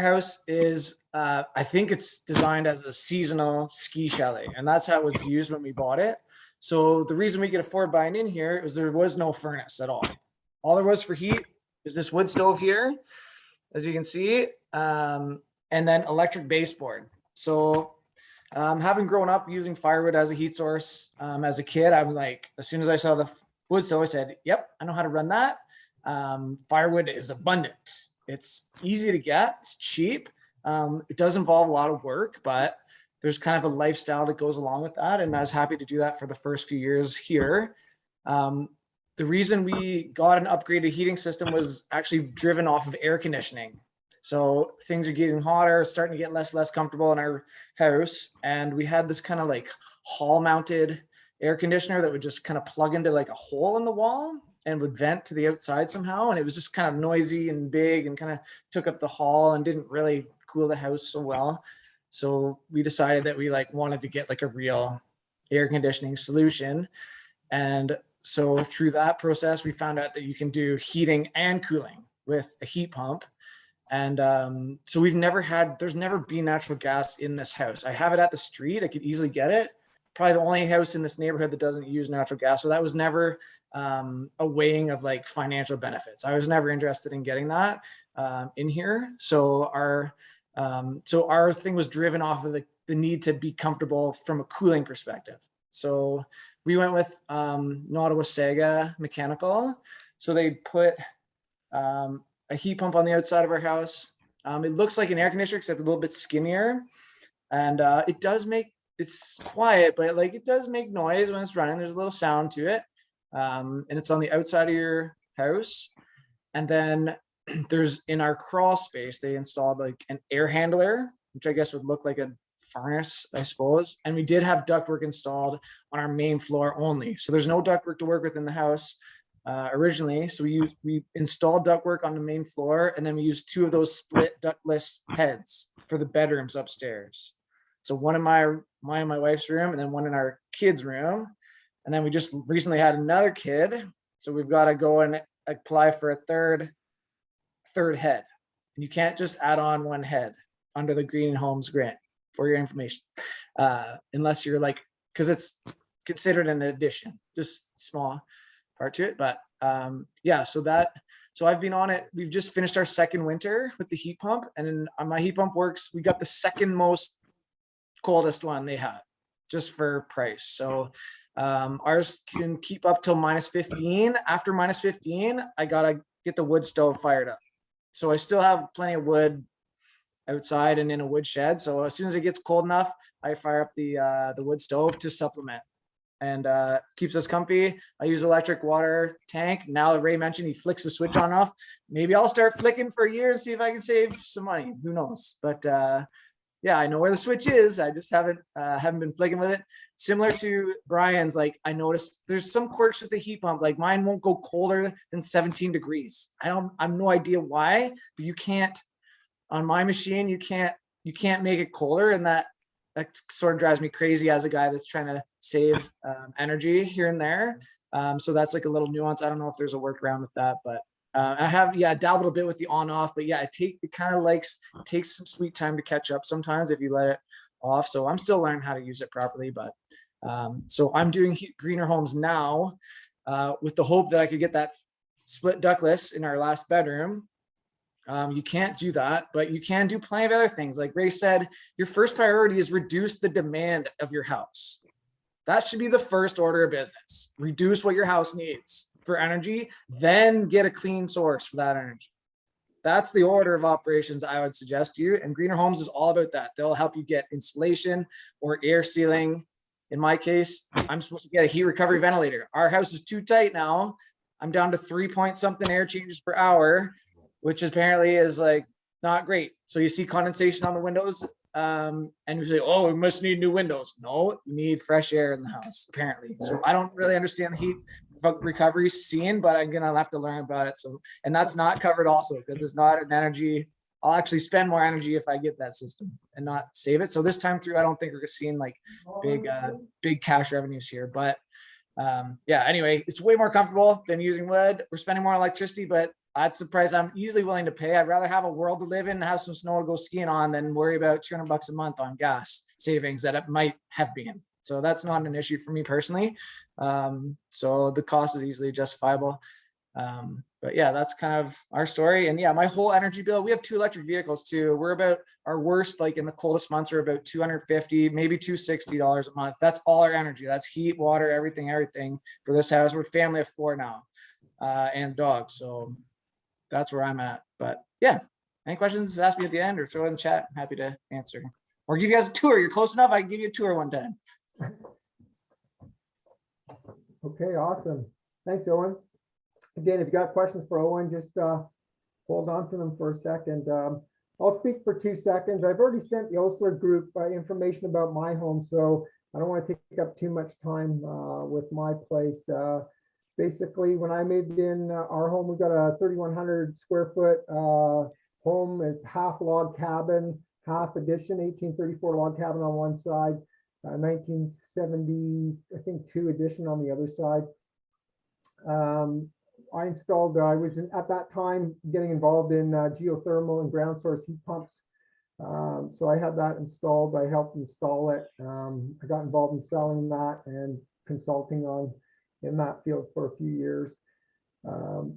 house is, I think it's designed as a seasonal ski chalet, and that's how it was used when we bought it. So the reason we could afford buying in here is there was no furnace at all. All there was for heat is this wood stove here, as you can see, and then electric baseboard. So having grown up using firewood as a heat source as a kid, I'm like, as soon as I saw the wood stove, I said, yep, I know how to run that. Firewood is abundant. It's easy to get, it's cheap. It does involve a lot of work, but there's kind of a lifestyle that goes along with that. And I was happy to do that for the first few years here. The reason we got an upgraded heating system was actually driven off of air conditioning. So things are getting hotter, starting to get less comfortable in our house. And we had this kind of like hall mounted air conditioner that would just kind of plug into like a hole in the wall and would vent to the outside somehow. And it was just kind of noisy and big and kind of took up the hall and didn't really cool the house so well. So we decided that we like wanted to get like a real air conditioning solution. And so through that process, we found out that you can do heating and cooling with a heat pump. And so there's never been natural gas in this house. I have it at the street. I could easily get it. Probably the only house in this neighborhood that doesn't use natural gas. So that was never a weighing of like financial benefits. I was never interested in getting that in here. So our thing was driven off of the need to be comfortable from a cooling perspective. So we went with Nottawasaga Mechanical. So they put a heat pump on the outside of our house. It looks like an air conditioner, except a little bit skinnier. And it's quiet, but like it does make noise when it's running. There's a little sound to it. And it's on the outside of your house. And then there's in our crawl space, they installed like an air handler, which I guess would look like a furnace, I suppose. And we did have ductwork installed on our main floor only. So there's no ductwork to work with in the house originally. So we installed ductwork on the main floor, and then we used 2 of those split ductless heads for the bedrooms upstairs. So one in my wife's room, and then one in our kids' room. And then we just recently had another kid. So we've got to go and apply for a third head. And you can't just add on 1 head under the Green Homes grant, for your information, unless you're like, because it's considered an addition, just small part to it. But yeah, so I've been on it. We've just finished our 2nd winter with the heat pump, and then my heat pump works. We got the 2nd most coldest one they had, just for price. So ours can keep up till -15. After -15, I gotta get the wood stove fired up. So I still have plenty of wood outside and in a wood shed. So as soon as it gets cold enough, I fire up the wood stove to supplement, and keeps us comfy. I use electric water tank. Now that Ray mentioned he flicks the switch on and off, maybe I'll start flicking for a year and see if I can save some money. Who knows? But yeah, I know where the switch is. I just haven't been flicking with it. Similar to Brian's, like I noticed there's some quirks with the heat pump. Like mine won't go colder than 17 degrees. I have no idea why, but you can't on my machine. You can't make it colder, and that sort of drives me crazy as a guy that's trying to save energy here and there. So that's like a little nuance. I don't know if there's a workaround with that, but I have dabbled a bit with the on off, but yeah, it kind of takes some sweet time to catch up sometimes if you let it off. So I'm still learning how to use it properly, but so I'm doing greener homes now with the hope that I could get that split ductless in our last bedroom. You can't do that, but you can do plenty of other things. Like Ray said, your first priority is reduce the demand of your house. That should be the first order of business. Reduce what your house needs for energy, then get a clean source for that energy. That's the order of operations I would suggest to you. And Greener Homes is all about that. They'll help you get insulation or air sealing. In my case, I'm supposed to get a heat recovery ventilator. Our house is too tight now. I'm down to 3-point-something air changes per hour, which apparently is like not great. So you see condensation on the windows and you say, oh, we must need new windows. No, you need fresh air in the house, apparently. So I don't really understand the heat recovery scene, but I'm gonna have to learn about it. So, and that's not covered also because it's not an energy. I'll actually spend more energy if I get that system and not save it. So this time through, I don't think we're seeing like big cash revenues here, but yeah, anyway, it's way more comfortable than using wood. We're spending more electricity, but that's the price I'm easily willing to pay. I'd rather have a world to live in and have some snow to go skiing on than worry about $200 a month on gas savings that it might have been. So that's not an issue for me personally. So the cost is easily justifiable. But yeah, that's kind of our story. And yeah, my whole energy bill, we have 2 electric vehicles too. We're about our worst, like in the coldest months are about $250, maybe $260 a month. That's all our energy. That's heat, water, everything for this house. We're a family of 4 now and dogs. So that's where I'm at. But yeah, any questions, ask me at the end or throw it in the chat. I'm happy to answer or give you guys a tour. You're close enough. I can give you a tour one time. Okay, awesome. Thanks, Owen. Again, if you got questions for Owen, just hold on to them for a second. I'll speak for 2 seconds. I've already sent the Osler group information about my home. So I don't want to take up too much time with my place. Basically, when I moved in our home, we got a 3,100 square foot home, a half log cabin, half addition, 1834 log cabin on one side, 1970, I think 2 addition on the other side. I installed, I was at that time getting involved in geothermal and ground source heat pumps. So I had that installed. I helped install it. I got involved in selling that and consulting in that field for a few years.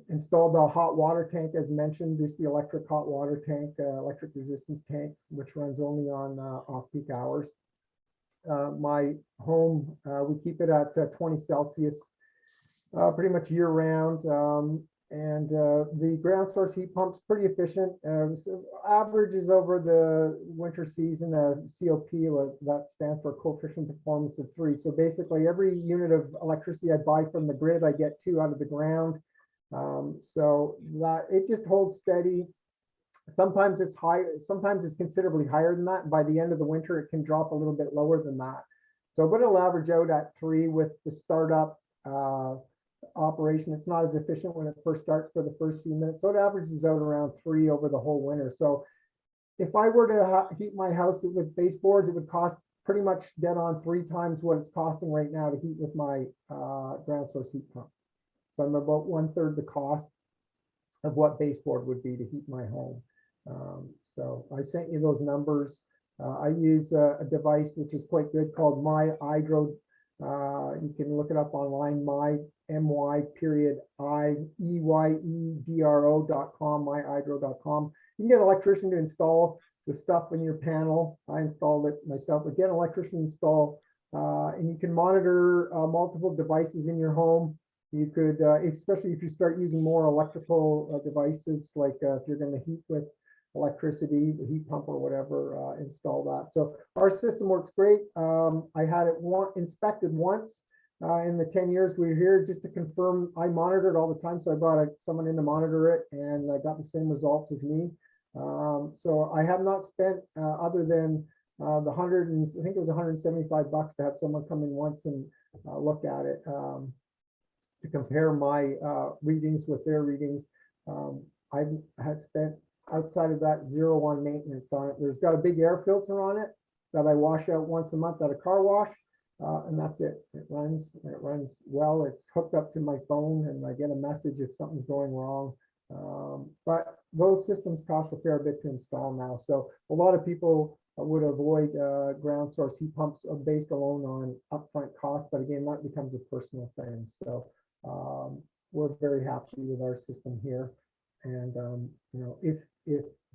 Installed a hot water tank, as mentioned, just the electric hot water tank, electric resistance tank, which runs only on off-peak hours. My home, we keep it at 20 Celsius, pretty much year round. And the ground source heat pump's pretty efficient. So averages over the winter season, COP, that stands for coefficient performance of 3. So basically every unit of electricity I buy from the grid, I get 2 out of the ground. So that it just holds steady. Sometimes it's high, sometimes it's considerably higher than that. And by the end of the winter, it can drop a little bit lower than that. So, but it'll average out at 3 with the startup operation. It's not as efficient when it first starts for the first few minutes. So it averages out around 3 over the whole winter. So if I were to heat my house with baseboards, it would cost pretty much dead on 3 times what it's costing right now to heat with my ground source heat pump. So I'm about 1/3 the cost of what baseboard would be to heat my home. So I sent you those numbers. I use a device which is quite good called My Hydro. You can look it up online, myeyedro.com, myhydro.com. You can get an electrician to install the stuff in your panel. I installed it myself, but get an electrician to install, and you can monitor multiple devices in your home. You could, especially if you start using more electrical devices, like if you're going to heat with electricity, the heat pump or whatever, install that. So our system works great. I had it inspected once in the 10 years we were here, just to confirm. I monitor it all the time, so I brought someone in to monitor it, and I got the same results as me. So I have not spent other than the I think it was $175 to have someone come in once and look at it, to compare my readings with their readings. I had spent, outside of that, 0 on maintenance on it. There's got a big air filter on it that I wash out once a month at a car wash, and that's it. It runs well. It's hooked up to my phone, and I get a message if something's going wrong. But those systems cost a fair bit to install now. So a lot of people would avoid ground source heat pumps based alone on upfront cost. But again, that becomes a personal thing. So we're very happy with our system here. And you know, if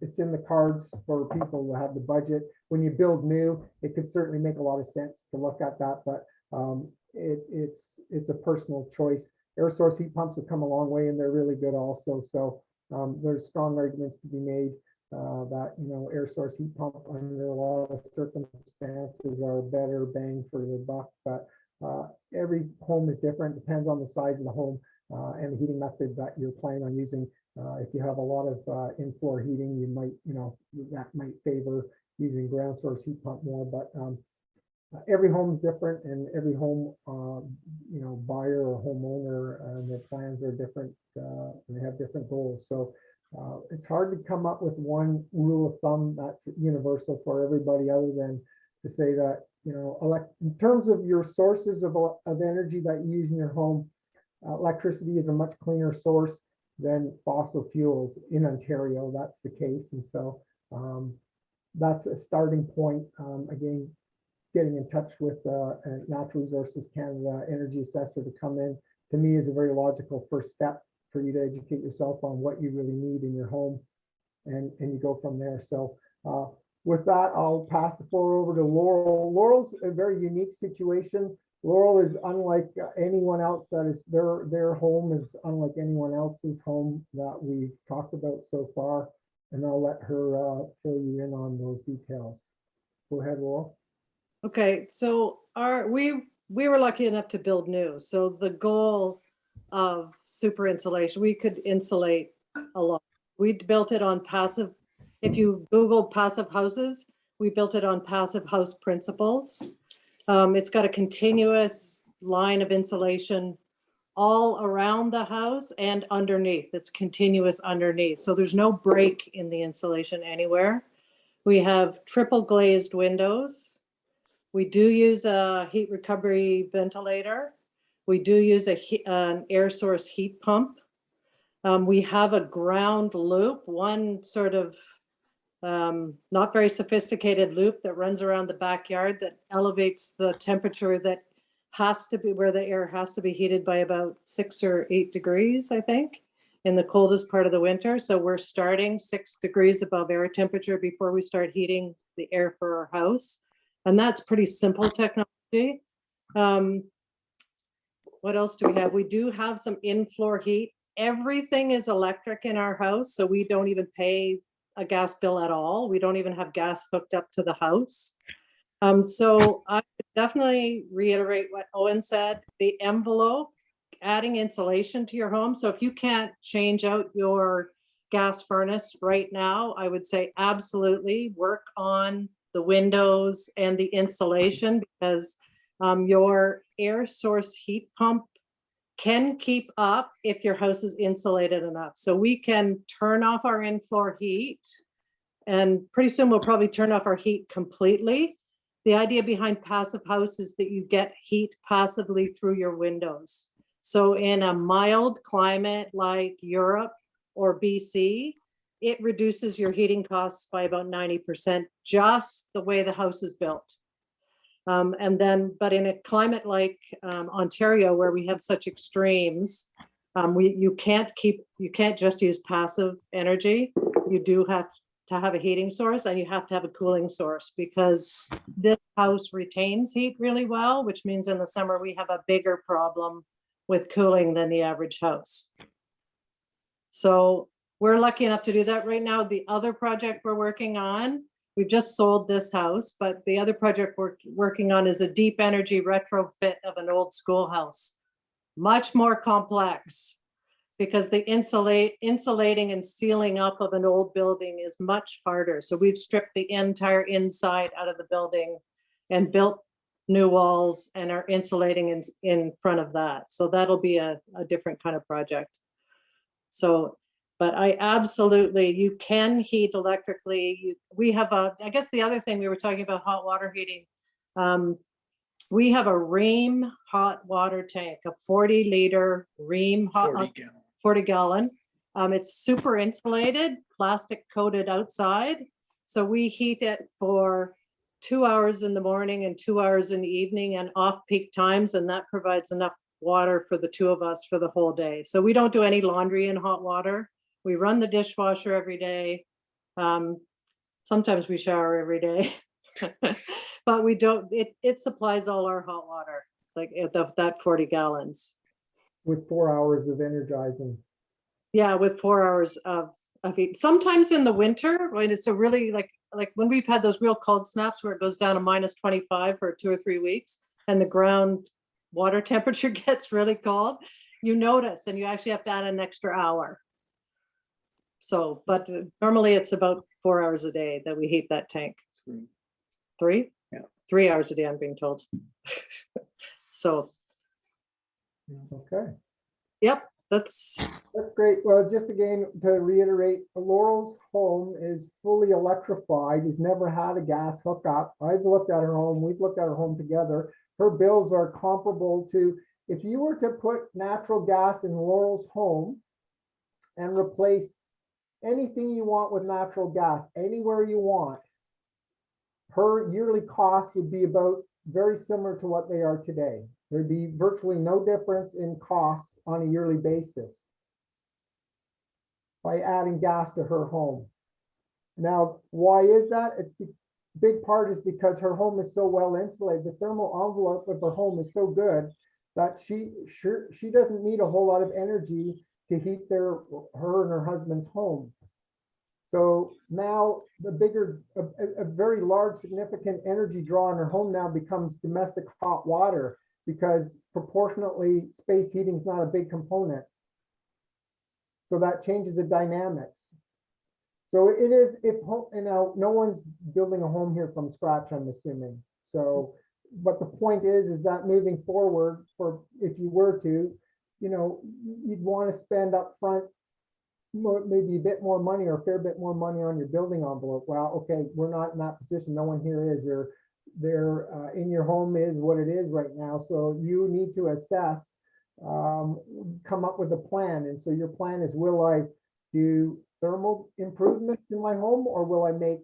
it's in the cards for people who have the budget, when you build new, it could certainly make a lot of sense to look at that. But it's a personal choice. Air source heat pumps have come a long way, and they're really good also. So there's strong arguments to be made that, you know, air source heat pump under a lot of circumstances are better bang for your buck. But every home is different, depends on the size of the home and the heating method that you're planning on using. If you have a lot of in-floor heating, you might, you know, that might favor using ground source heat pump more. But every home is different, and every home, you know, buyer or homeowner, their plans are different, and they have different goals. So it's hard to come up with one rule of thumb that's universal for everybody, other than to say that, you know, in terms of your sources of energy that you use in your home, electricity is a much cleaner source than fossil fuels in Ontario. That's the case. And so that's a starting point. Again, getting in touch with Natural Resources Canada Energy Assessor to come in, to me, is a very logical first step for you to educate yourself on what you really need in your home, and you go from there. So with that, I'll pass the floor over to Laurel. Laurel's a very unique situation. Laurel is unlike anyone else. That is, their home is unlike anyone else's home that we've talked about so far. And I'll let her fill you in on those details. Go ahead, Laurel. Okay, so we were lucky enough to build new. So the goal of super insulation, we could insulate a lot. We built it on passive. If you Google passive houses, we built it on passive house principles. It's got a continuous line of insulation all around the house and underneath. It's continuous underneath. So there's no break in the insulation anywhere. We have triple glazed windows. We do use a heat recovery ventilator. We do use an air source heat pump. We have a ground loop, one sort of not very sophisticated loop that runs around the backyard that elevates the temperature that has to be where the air has to be heated by about 6 or 8 degrees, I think, in the coldest part of the winter. So we're starting 6 degrees above air temperature before we start heating the air for our house. And that's pretty simple technology. What else do we have? We do have some in-floor heat. Everything is electric in our house, so we don't even pay a gas bill at all. We don't even have gas hooked up to the house. So I would definitely reiterate what Owen said, the envelope, adding insulation to your home. So if you can't change out your gas furnace right now, I would say absolutely work on the windows and the insulation, because your air source heat pump can keep up if your house is insulated enough. So we can turn off our in-floor heat, and pretty soon we'll probably turn off our heat completely. The idea behind passive house is that you get heat passively through your windows. So in a mild climate like Europe or BC, it reduces your heating costs by about 90%, just the way the house is built. But in a climate like Ontario, where we have such extremes, you can't just use passive energy. You do have to have a heating source, and you have to have a cooling source, because this house retains heat really well, which means in the summer we have a bigger problem with cooling than the average house. So we're lucky enough to do that right now. The other project we're working on, we've just sold this house, but the other project we're working on is a deep energy retrofit of an old schoolhouse. Much more complex, because the insulating and sealing up of an old building is much harder. So we've stripped the entire inside out of the building and built new walls and are insulating in front of that. So that'll be a different kind of project. So, but I absolutely, you can heat electrically. We have I guess the other thing we were talking about, hot water heating. We have a Ream hot water tank, a 40-liter Ream hot 40 gallon. It's super insulated, plastic coated outside. So we heat it for 2 hours in the morning and 2 hours in the evening and off peak times. And that provides enough water for the two of us for the whole day. So we don't do any laundry in hot water. We run the dishwasher every day. Sometimes we shower every day, but we don't, it supplies all our hot water, like that 40 gallons. With 4 hours of energizing. Yeah, with 4 hours of heat. Sometimes in the winter, when it's a really like when we've had those real cold snaps where it goes down to -25 for 2 or 3 weeks and the ground water temperature gets really cold, you notice, and you actually have to add an extra hour. So, but normally it's about 4 hours a day that we heat that tank. 3? Yeah. 3 hours a day, I'm being told. So. Okay. Yep, that's great. Well, just again, to reiterate, Laurel's home is fully electrified. He's never had a gas hookup. I've looked at her home. We've looked at her home together. Her bills are comparable to, if you were to put natural gas in Laurel's home and replace anything you want with natural gas, anywhere you want, her yearly cost would be about very similar to what they are today. There'd be virtually no difference in costs on a yearly basis by adding gas to her home. Now, why is that? It's big part is because her home is so well insulated. The thermal envelope of her home is so good that she doesn't need a whole lot of energy to heat her and her husband's home. So now a very large significant energy draw in her home now becomes domestic hot water, because proportionately space heating is not a big component. So that changes the dynamics. So it is, no one's building a home here from scratch, I'm assuming. So but the point is that moving forward, for if you were to, you'd want to spend up front maybe a bit more money or a fair bit more money on your building envelope. Well, okay, we're not in that position. No one here is, or they're in your home is what it is right now. So you need to assess, come up with a plan. And so your plan is, will I do thermal improvement in my home, or will I make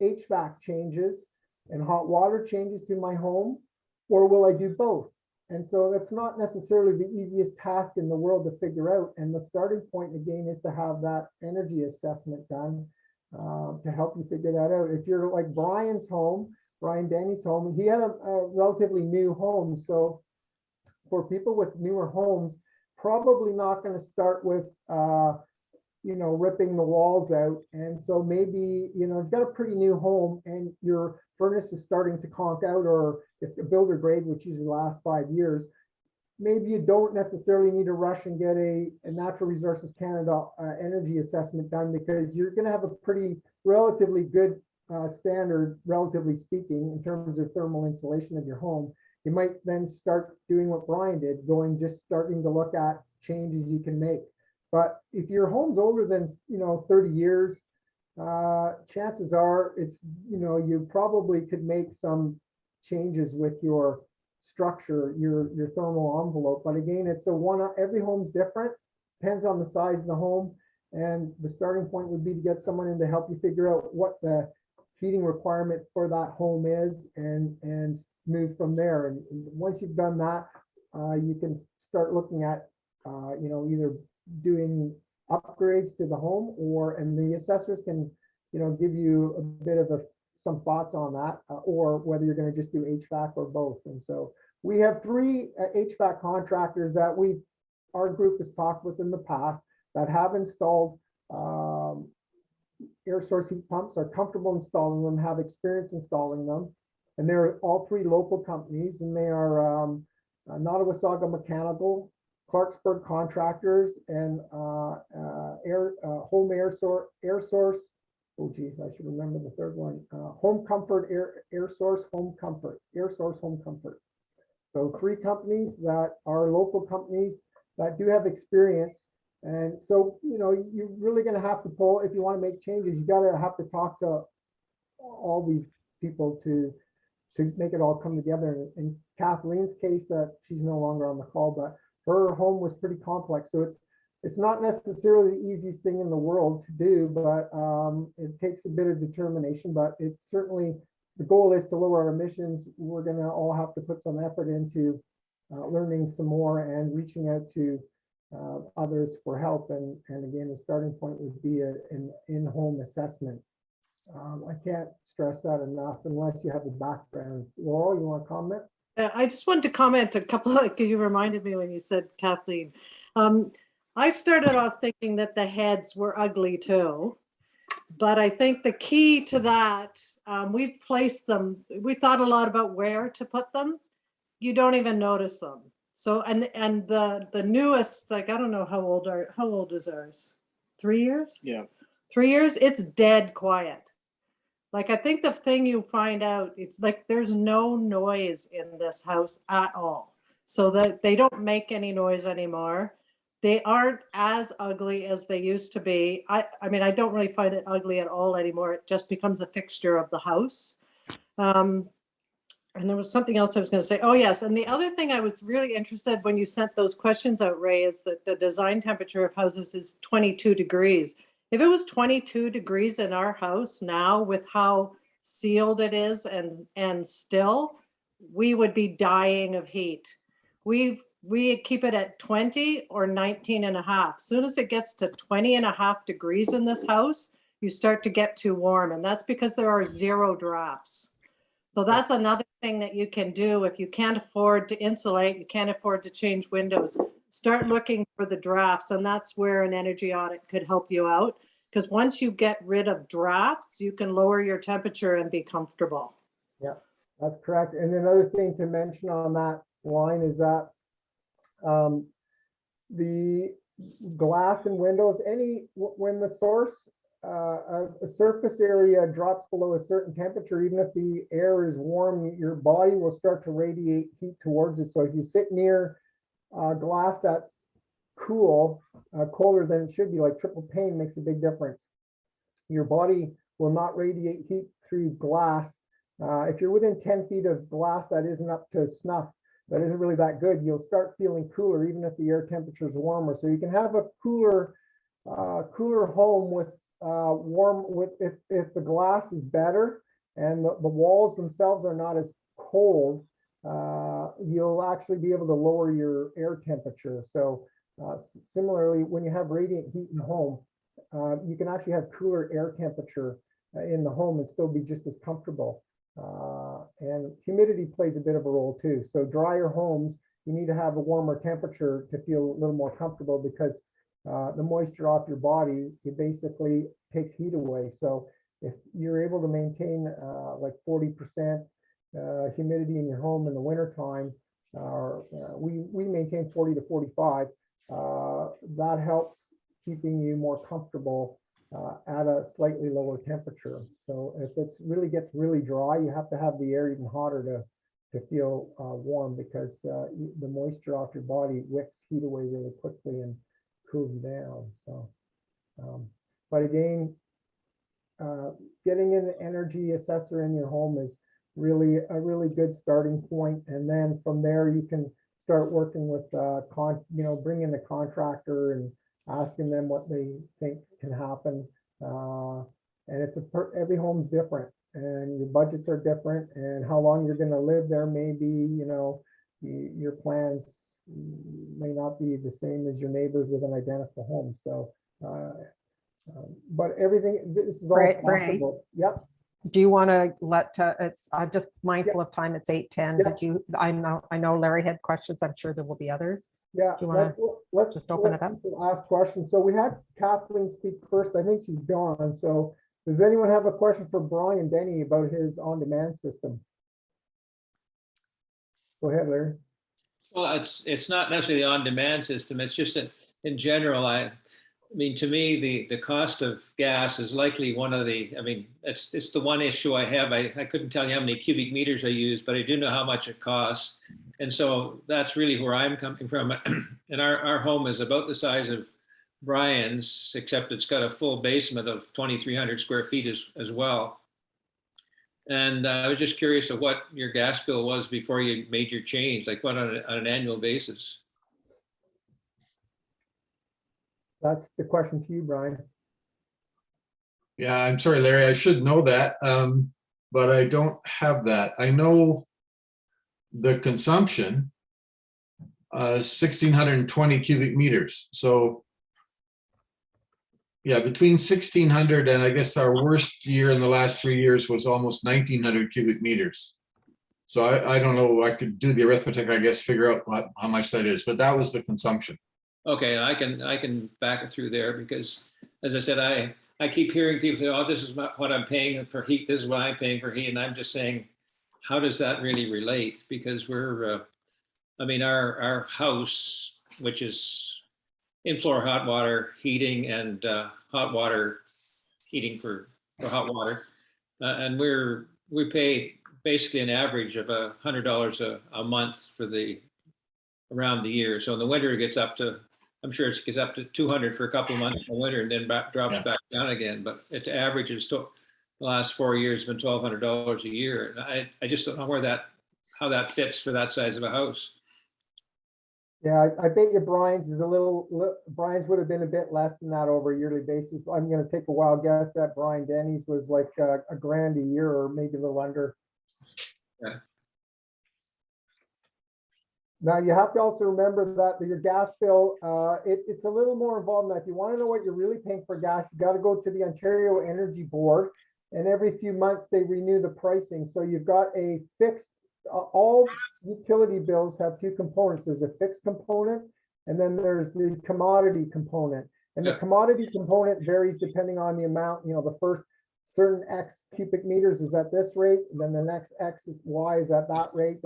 HVAC changes and hot water changes to my home, or will I do both? And so that's not necessarily the easiest task in the world to figure out. And the starting point again is to have that energy assessment done to help you figure that out. If you're like Brian Denny's home, he had a relatively new home. So for people with newer homes, probably not going to start with ripping the walls out. And so maybe, you've got a pretty new home and your furnace is starting to conk out, or it's a builder grade, which usually lasts 5 years. Maybe you don't necessarily need to rush and get a Natural Resources Canada energy assessment done, because you're going to have a pretty relatively good standard, relatively speaking, in terms of thermal insulation of your home. You might then start doing what Brian did, starting to look at changes you can make. But if your home's older than 30 years, chances are it's you probably could make some changes with your structure, your thermal envelope. But again, it's every home's different, depends on the size of the home, and the starting point would be to get someone in to help you figure out what the heating requirement for that home is, and move from there. And once you've done that, you can start looking at either doing upgrades to the home, and the assessors can give you a bit of some thoughts on that, or whether you're going to just do HVAC or both. And so we have 3 HVAC contractors that our group has talked with in the past that have installed air source heat pumps, are comfortable installing them, have experience installing them, and they're all 3 local companies, and they are Nottawasaga Mechanical, Clarksburg Contractors, and Home Air Source. Oh geez, I should remember the third one. Home Comfort Air Source Home Comfort. So 3 companies that are local companies that do have experience. And so you're really going to have to pull, if you want to make changes, you have to talk to all these people to make it all come together. In Kathleen's case, that she's no longer on the call, but her home was pretty complex. So it's not necessarily the easiest thing in the world to do, but it takes a bit of determination. But it's certainly, the goal is to lower our emissions. We're going to all have to put some effort into learning some more and reaching out to others for help. And again, the starting point would be an in-home assessment. I can't stress that enough unless you have the background. Laurel, you want to comment? I just wanted to comment a couple, like you reminded me when you said Kathleen. I started off thinking that the heads were ugly too, but I think the key to that, we've placed them, we thought a lot about where to put them. You don't even notice them. So, and the newest, like, I don't know how old is ours? 3 years? Yeah. 3 years, it's dead quiet. Like, I think the thing you find out, it's like there's no noise in this house at all. So that they don't make any noise anymore. They aren't as ugly as they used to be. I mean, I don't really find it ugly at all anymore. It just becomes a fixture of the house. And there was something else I was going to say. Oh, yes. And the other thing I was really interested when you sent those questions out, Ray, is that the design temperature of houses is 22 degrees. If it was 22 degrees in our house now, with how sealed it is and still, we would be dying of heat. We keep it at 20 or 19 and a half. As soon as it gets to 20 and a half degrees in this house, you start to get too warm. And that's because there are 0 drafts. So that's another thing that you can do if you can't afford to insulate, you can't afford to change windows, start looking for the drafts. And that's where an energy audit could help you out. Because once you get rid of drafts, you can lower your temperature and be comfortable. Yeah, that's correct. And another thing to mention on that line is that the glass and windows, when the source a surface area drops below a certain temperature, even if the air is warm, your body will start to radiate heat towards it. So if you sit near glass that's cool, colder than it should be, like triple pane, makes a big difference. Your body will not radiate heat through glass. If you're within 10 feet of glass that isn't up to snuff, that isn't really that good, you'll start feeling cooler even if the air temperature is warmer. So you can have a cooler home with if the glass is better and the walls themselves are not as cold, you'll actually be able to lower your air temperature. So similarly, when you have radiant heat in the home, you can actually have cooler air temperature in the home and still be just as comfortable. And humidity plays a bit of a role too. So drier homes, you need to have a warmer temperature to feel a little more comfortable, because the moisture off your body, it basically takes heat away. So if you're able to maintain like 40% humidity in your home in the wintertime, we maintain 40 to 45, that helps keeping you more comfortable at a slightly lower temperature. So if it really gets really dry, you have to have the air even hotter to feel warm, because the moisture off your body wicks heat away really quickly and cools you down. So, but again, getting an energy assessor in your home is really a really good starting point. And then from there, you can start working with, bring in the contractor and asking them what they think can happen. And it's every home's different, and your budgets are different, and how long you're going to live there may be, your plans may not be the same as your neighbors with an identical home. So, but this is all possible. Yep. Do you want to I'm just mindful of time. It's 8:10. I know Larry had questions. I'm sure there will be others. Yeah, Do you let's just open it up? Ask questions. So we had Kathleen speak first. I think she's gone. So does anyone have a question for Brian Denny about his on-demand system? Go ahead, Larry. Well, it's not necessarily the on-demand system. It's just in general. I mean, to me, the cost of gas is likely one of the. I mean, it's the one issue I have. I couldn't tell you how many cubic meters I use, but I do know how much it costs. And so that's really where I'm coming from. And our home is about the size of Brian's, except it's got a full basement of 2,300 square feet as well. And I was just curious of what your gas bill was before you made your change, like what on an annual basis? That's the question to you, Brian. Yeah, I'm sorry, Larry, I should know that, but I don't have that. I know the consumption, 1,620 cubic meters. So yeah, between 1,600 and I guess our worst year in the last 3 years was almost 1,900 cubic meters. So I don't know, I could do the arithmetic, I guess, figure out how much that is, but that was the consumption. Okay, I can back it through there, because as I said, I keep hearing people say, oh, this is what I'm paying for heat, this is what I'm paying for heat, and I'm just saying, how does that really relate? Because our house, which is in-floor hot water heating and hot water heating for hot water, and we pay basically an average of $100 a month around the year. So in the winter it gets up to, I'm sure it gets up to 200 for a couple of months in the winter, and then drops back down again. But its average is still, the last 4 years been $1,200 a year. And I just don't know how that fits for that size of a house. Yeah, I bet you Brian's is Brian's would have been a bit less than that over a yearly basis. I'm going to take a wild guess that Brian Denny's was like a grand a year, or maybe a little under. Yeah. Now you have to also remember that your gas bill, it's a little more involved than that. If you want to know what you're really paying for gas, you got to go to the Ontario Energy Board, and every few months they renew the pricing. So you've got a fixed, all utility bills have two components. There's a fixed component, and then there's the commodity component. And the commodity component varies depending on the amount. The first certain X cubic meters is at this rate, and then the next X is Y is at that rate.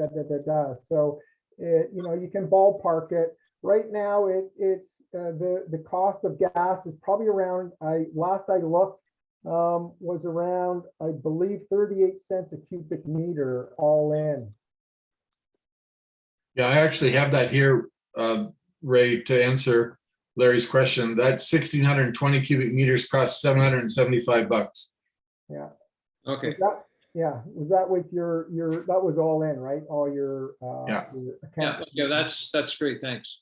So you can ballpark it. Right now, it's the cost of gas is probably around. Last I looked, was around, I believe, 38 cents a cubic meter all in. Yeah, I actually have that here, Ray, to answer Larry's question. That 1,620 cubic meters costs $775. Yeah. Okay. Was that with your, that was all in, right? All your, Yeah. your Yeah, account. yeah, that's great. Thanks.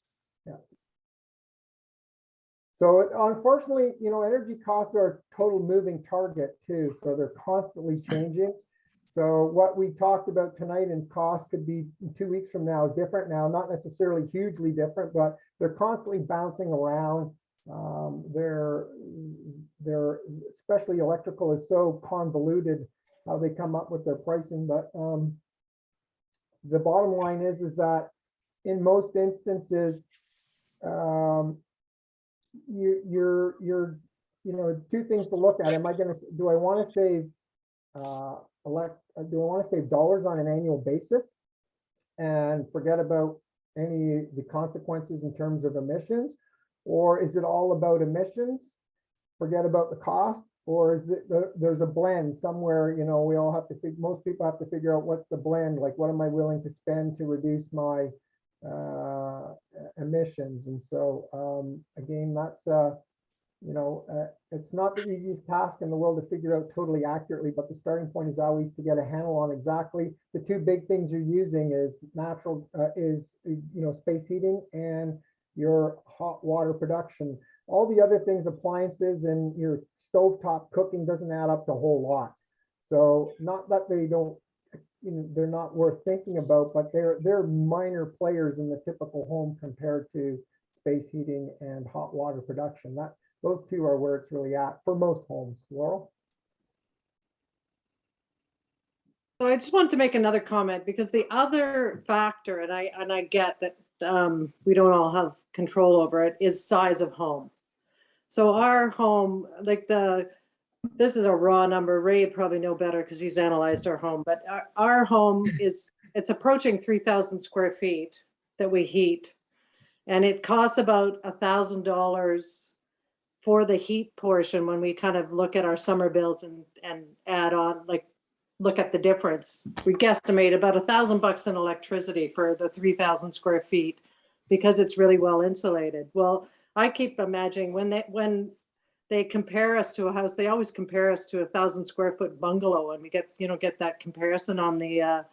So unfortunately, you know, energy costs are a total moving target too. So they're constantly changing. So what we talked about tonight in cost could be 2 weeks from now is different now, not necessarily hugely different, but they're constantly bouncing around. They're especially electrical is so convoluted how they come up with their pricing. But the bottom line is that in most instances, you're you know, two things to look at. Do I want to save do I want to save dollars on an annual basis and forget about the consequences in terms of emissions? Or is it all about emissions, forget about the cost? Or is it there's a blend somewhere, you know, we all have to most people have to figure out what's the blend, like what am I willing to spend to reduce my emissions? And so again, that's you know, it's not the easiest task in the world to figure out totally accurately, but the starting point is always to get a handle on exactly the two big things you're using is you know, space heating and your hot water production. All the other things, appliances and your stovetop cooking, doesn't add up to a whole lot. So not that they don't, you know, they're not worth thinking about, but they're minor players in the typical home compared to space heating and hot water production. Those two are where it's really at for most homes. Laurel? So I just want to make another comment because the other factor, and I get that we don't all have control over it, is size of home. So our home, like this is a raw number. Ray would probably know better because he's analyzed our home, but our home it's approaching 3,000 square feet that we heat. And it costs about $1,000 for the heat portion when we kind of look at our summer bills and add on, like, look at the difference. We guesstimate about $1,000 in electricity for the 3,000 square feet because it's really well insulated. Well, I keep imagining when they compare us to a house, they always compare us to a 1,000 square foot bungalow, and we get that comparison on the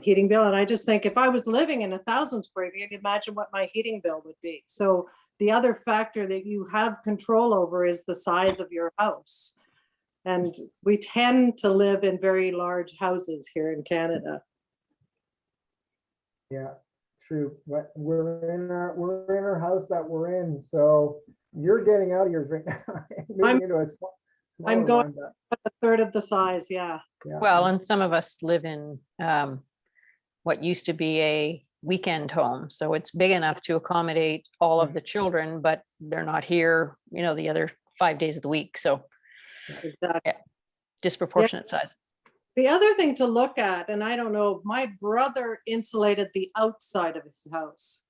heating bill. And I just think if I was living in 1,000 square feet, imagine what my heating bill would be. So the other factor that you have control over is the size of your house. And we tend to live in very large houses here in Canada. Yeah, true. But we're in our house that we're in. So you're getting out of yours right now. Moving into a I'm going one, a third of the size, yeah. Well, and some of us live in what used to be a weekend home. So it's big enough to accommodate all of the children, but they're not here, you know, the other 5 days of the week. So exactly, disproportionate size. The other thing to look at, and I don't know, my brother insulated the outside of his house.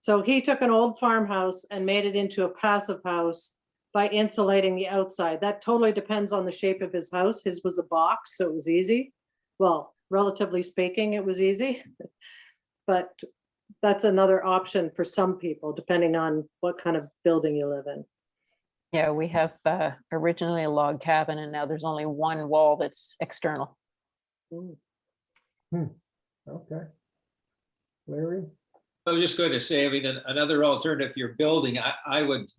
So he took an old farmhouse and made it into a passive house by insulating the outside. That totally depends on the shape of his house. His was a box, so it was easy. Well, relatively speaking, it was easy. But that's another option for some people, depending on what kind of building you live in. Yeah, we have originally a log cabin, and now there's only one wall that's external. Okay. Larry? I was just going to say, I mean, another alternative, if you're building, I would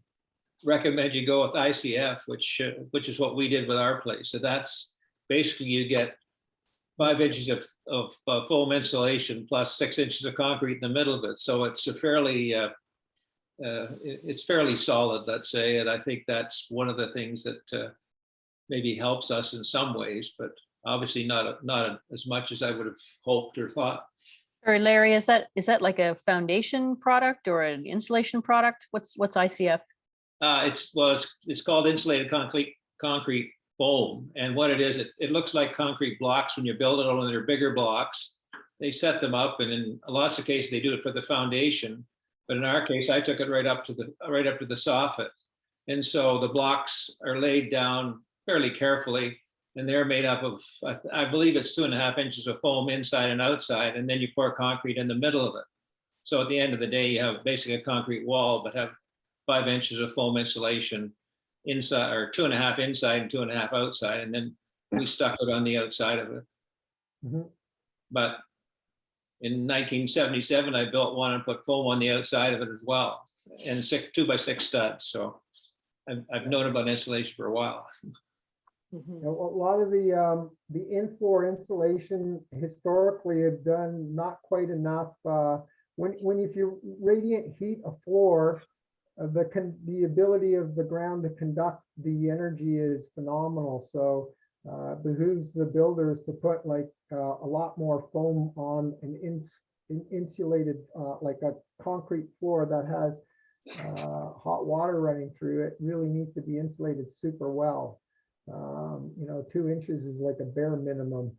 recommend you go with ICF, which is what we did with our place. So that's basically you get 5 inches of foam insulation plus 6 inches of concrete in the middle of it. So it's a fairly solid, let's say. And I think that's one of the things that maybe helps us in some ways, but obviously not as much as I would have hoped or thought. Or Larry, is that like a foundation product or an insulation product? What's ICF? It's called insulated concrete foam. And what it is, it looks like concrete blocks when you build it, only they're bigger blocks. They set them up, and in lots of cases they do it for the foundation. But in our case, I took it right up to the soffit. And so the blocks are laid down fairly carefully, and they're made up of, I believe it's 2.5 inches of foam inside and outside, and then you pour concrete in the middle of it. So at the end of the day, you have basically a concrete wall, but have 5 inches of foam insulation inside, or 2.5 inside and 2.5 outside, and then we stuck it on the outside of it. Mhm. But in 1977, I built one and put foam on the outside of it as well, and 2x6 studs. So I've known about insulation for a while. Mhm. A lot of the in-floor insulation historically have done not quite enough. If you radiant heat a floor, the ability of the ground to conduct the energy is phenomenal. So behooves the builders to put like a lot more foam on an insulated, like a concrete floor that has hot water running through it. Really needs to be insulated super well. 2 inches is like a bare minimum.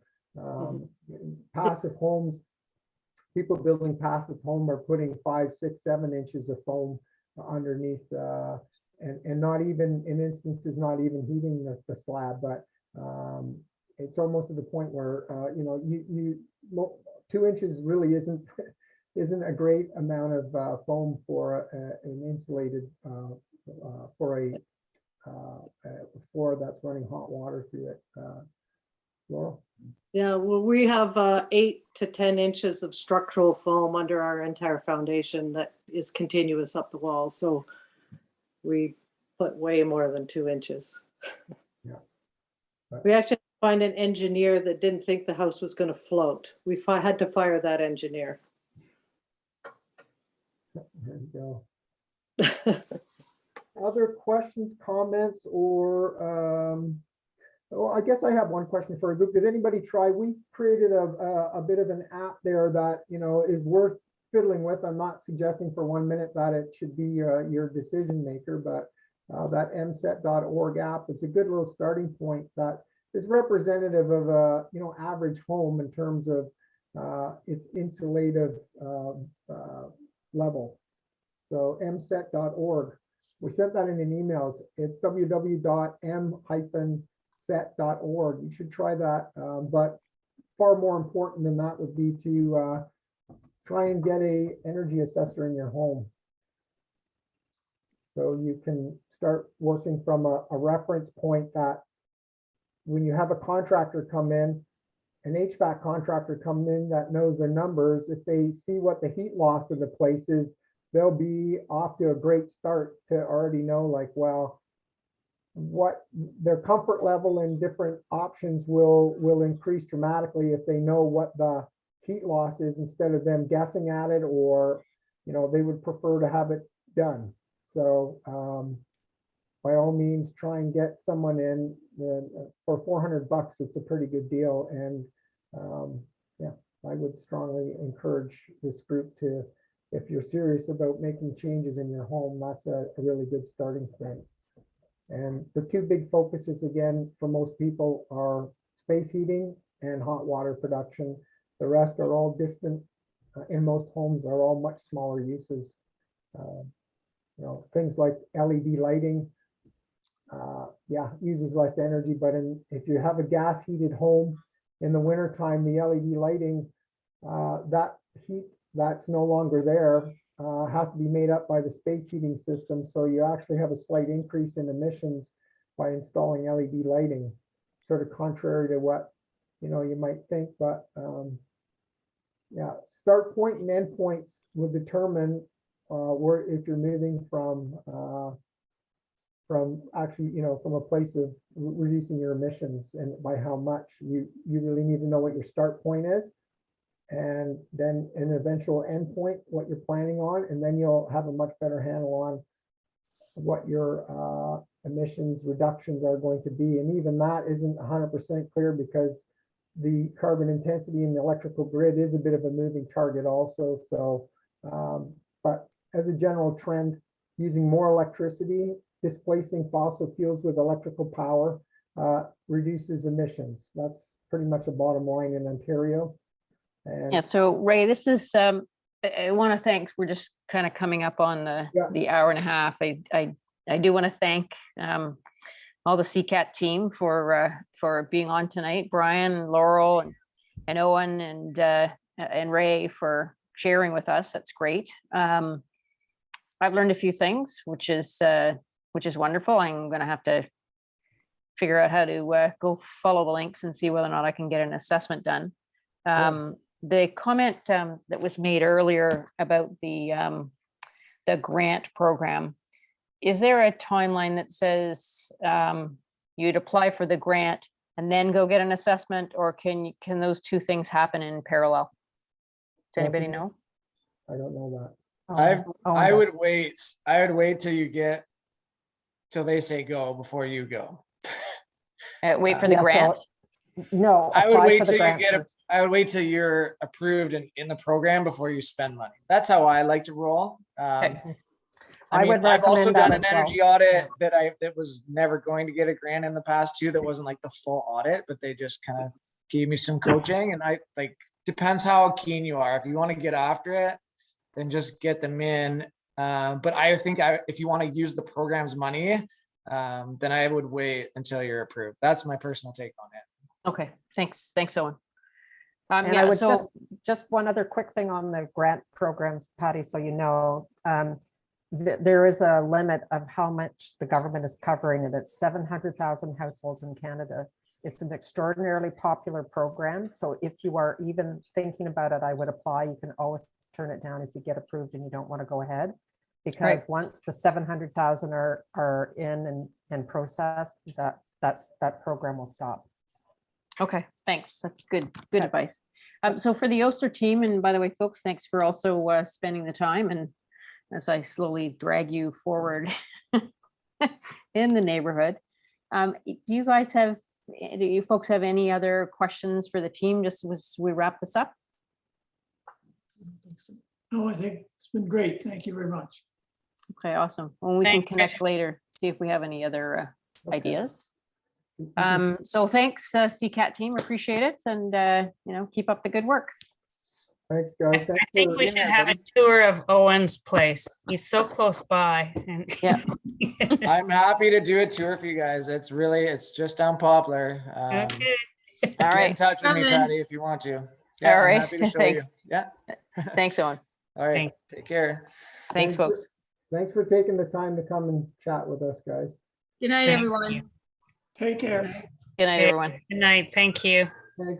Passive homes, people building passive home are putting 5, 6, 7 inches of foam underneath, and not even in instances, not even heating the slab, but it's almost to the point where, 2 inches really isn't a great amount of foam for an insulated, for a floor that's running hot water through it. Laurel? Yeah, well, we have 8 to 10 inches of structural foam under our entire foundation that is continuous up the wall. So we put way more than 2 inches. Yeah. We actually find an engineer that didn't think the house was going to float. We had to fire that engineer. There you go. Other questions, comments, or well, I guess I have one question for a group. Did anybody try? We created a bit of an app there that is worth fiddling with. I'm not suggesting for 1 minute that it should be your decision maker, but that mset.org app is a good little starting point that is representative of a average home in terms of its insulative level. So mset.org. We sent that in an email. It's www.m-set.org. You should try that. But far more important than that would be to try and get a energy assessor in your home. So you can start working from a reference point that when you have a contractor come in, an HVAC contractor come in that knows their numbers, if they see what the heat loss of the place is, they'll be off to a great start to already know, like, well, what their comfort level in different options will increase dramatically if they know what the heat loss is, instead of them guessing at it, or they would prefer to have it done. So by all means, try and get someone in. For $400, it's a pretty good deal. And yeah, I would strongly encourage this group to, if you're serious about making changes in your home, that's a really good starting point. And the two big focuses, again, for most people are space heating and hot water production. The rest are all distant. In most homes are all much smaller uses. Things like LED lighting, yeah, uses less energy, but if you have a gas heated home in the wintertime, the LED lighting, that heat that's no longer there has to be made up by the space heating system. So you actually have a slight increase in emissions by installing LED lighting, sort of contrary to what you might think. But yeah, start point and end points will determine where, if you're moving from actually, from a place of reducing your emissions, and by how much. You really need to know what your start point is, and then an eventual endpoint, what you're planning on, and then you'll have a much better handle on what your emissions reductions are going to be. And even that isn't 100% clear, because the carbon intensity in the electrical grid is a bit of a moving target also. So, but as a general trend, using more electricity, displacing fossil fuels with electrical power reduces emissions. That's pretty much a bottom line in Ontario. And Yeah, so Ray, this is, I want to thank, we're just kind of coming up on the hour and a half. I I do want to thank all the CCAT team for being on tonight. Brian, Laurel, and Owen, and Ray for sharing with us. That's great. I've learned a few things, which is wonderful. I'm going to have to figure out how to go follow the links and see whether or not I can get an assessment done. The comment that was made earlier about the grant program, is there a timeline that says you'd apply for the grant and then go get an assessment, or can those two things happen in parallel? Does anybody know? I don't know that. I would wait. I would wait till they say go before you go. Wait for the grant. No, I would apply wait for the till you grant get. first. I would wait till you're approved and in the program before you spend money. That's how I like to roll. Okay. I mean, would I've also recommend that done an as well. energy audit that was never going to get a grant in the past too. That wasn't like the full audit, but they just kind of gave me some coaching, and I depends how keen you are. If you want to get after it, then just get them in. But I think if you want to use the program's money, then I would wait until you're approved. That's my personal take on it. Okay, thanks, Owen. And yeah, I would so just one other quick thing on the grant programs, Patty, so you know, there is a limit of how much the government is covering, and it's 700,000 households in Canada. It's an extraordinarily popular program. So if you are even thinking about it, I would apply. You can always turn it down if you get approved and you don't want to go ahead. Because once the 700,000 are in and processed, that program will stop. Okay, thanks. That's good advice. So for the Osler team, and by the way, folks, thanks for also spending the time, and as I slowly drag you forward in the neighborhood. Do you folks have any other questions for the team just as we wrap this up? No, I think it's been great. Thank you very much. Okay, awesome. Well, we can connect later, see if we have any other ideas. So thanks, CCAT team, appreciate it, and keep up the good work. Thanks, guys. I think we should have a tour of Owen's place. He's so close by. And yeah, I'm happy to do a tour for you guys. It's just down Poplar. okay. All Get right. in touch with me, Patty, if you want to. Yeah, All I'm right. happy to show Thanks. you. Yeah. Thanks, Owen. All right. Take care. Thanks, folks. Thanks for taking the time to come and chat with us, guys. Good night, everyone. Take care. Good night, everyone. Good night. Thank you.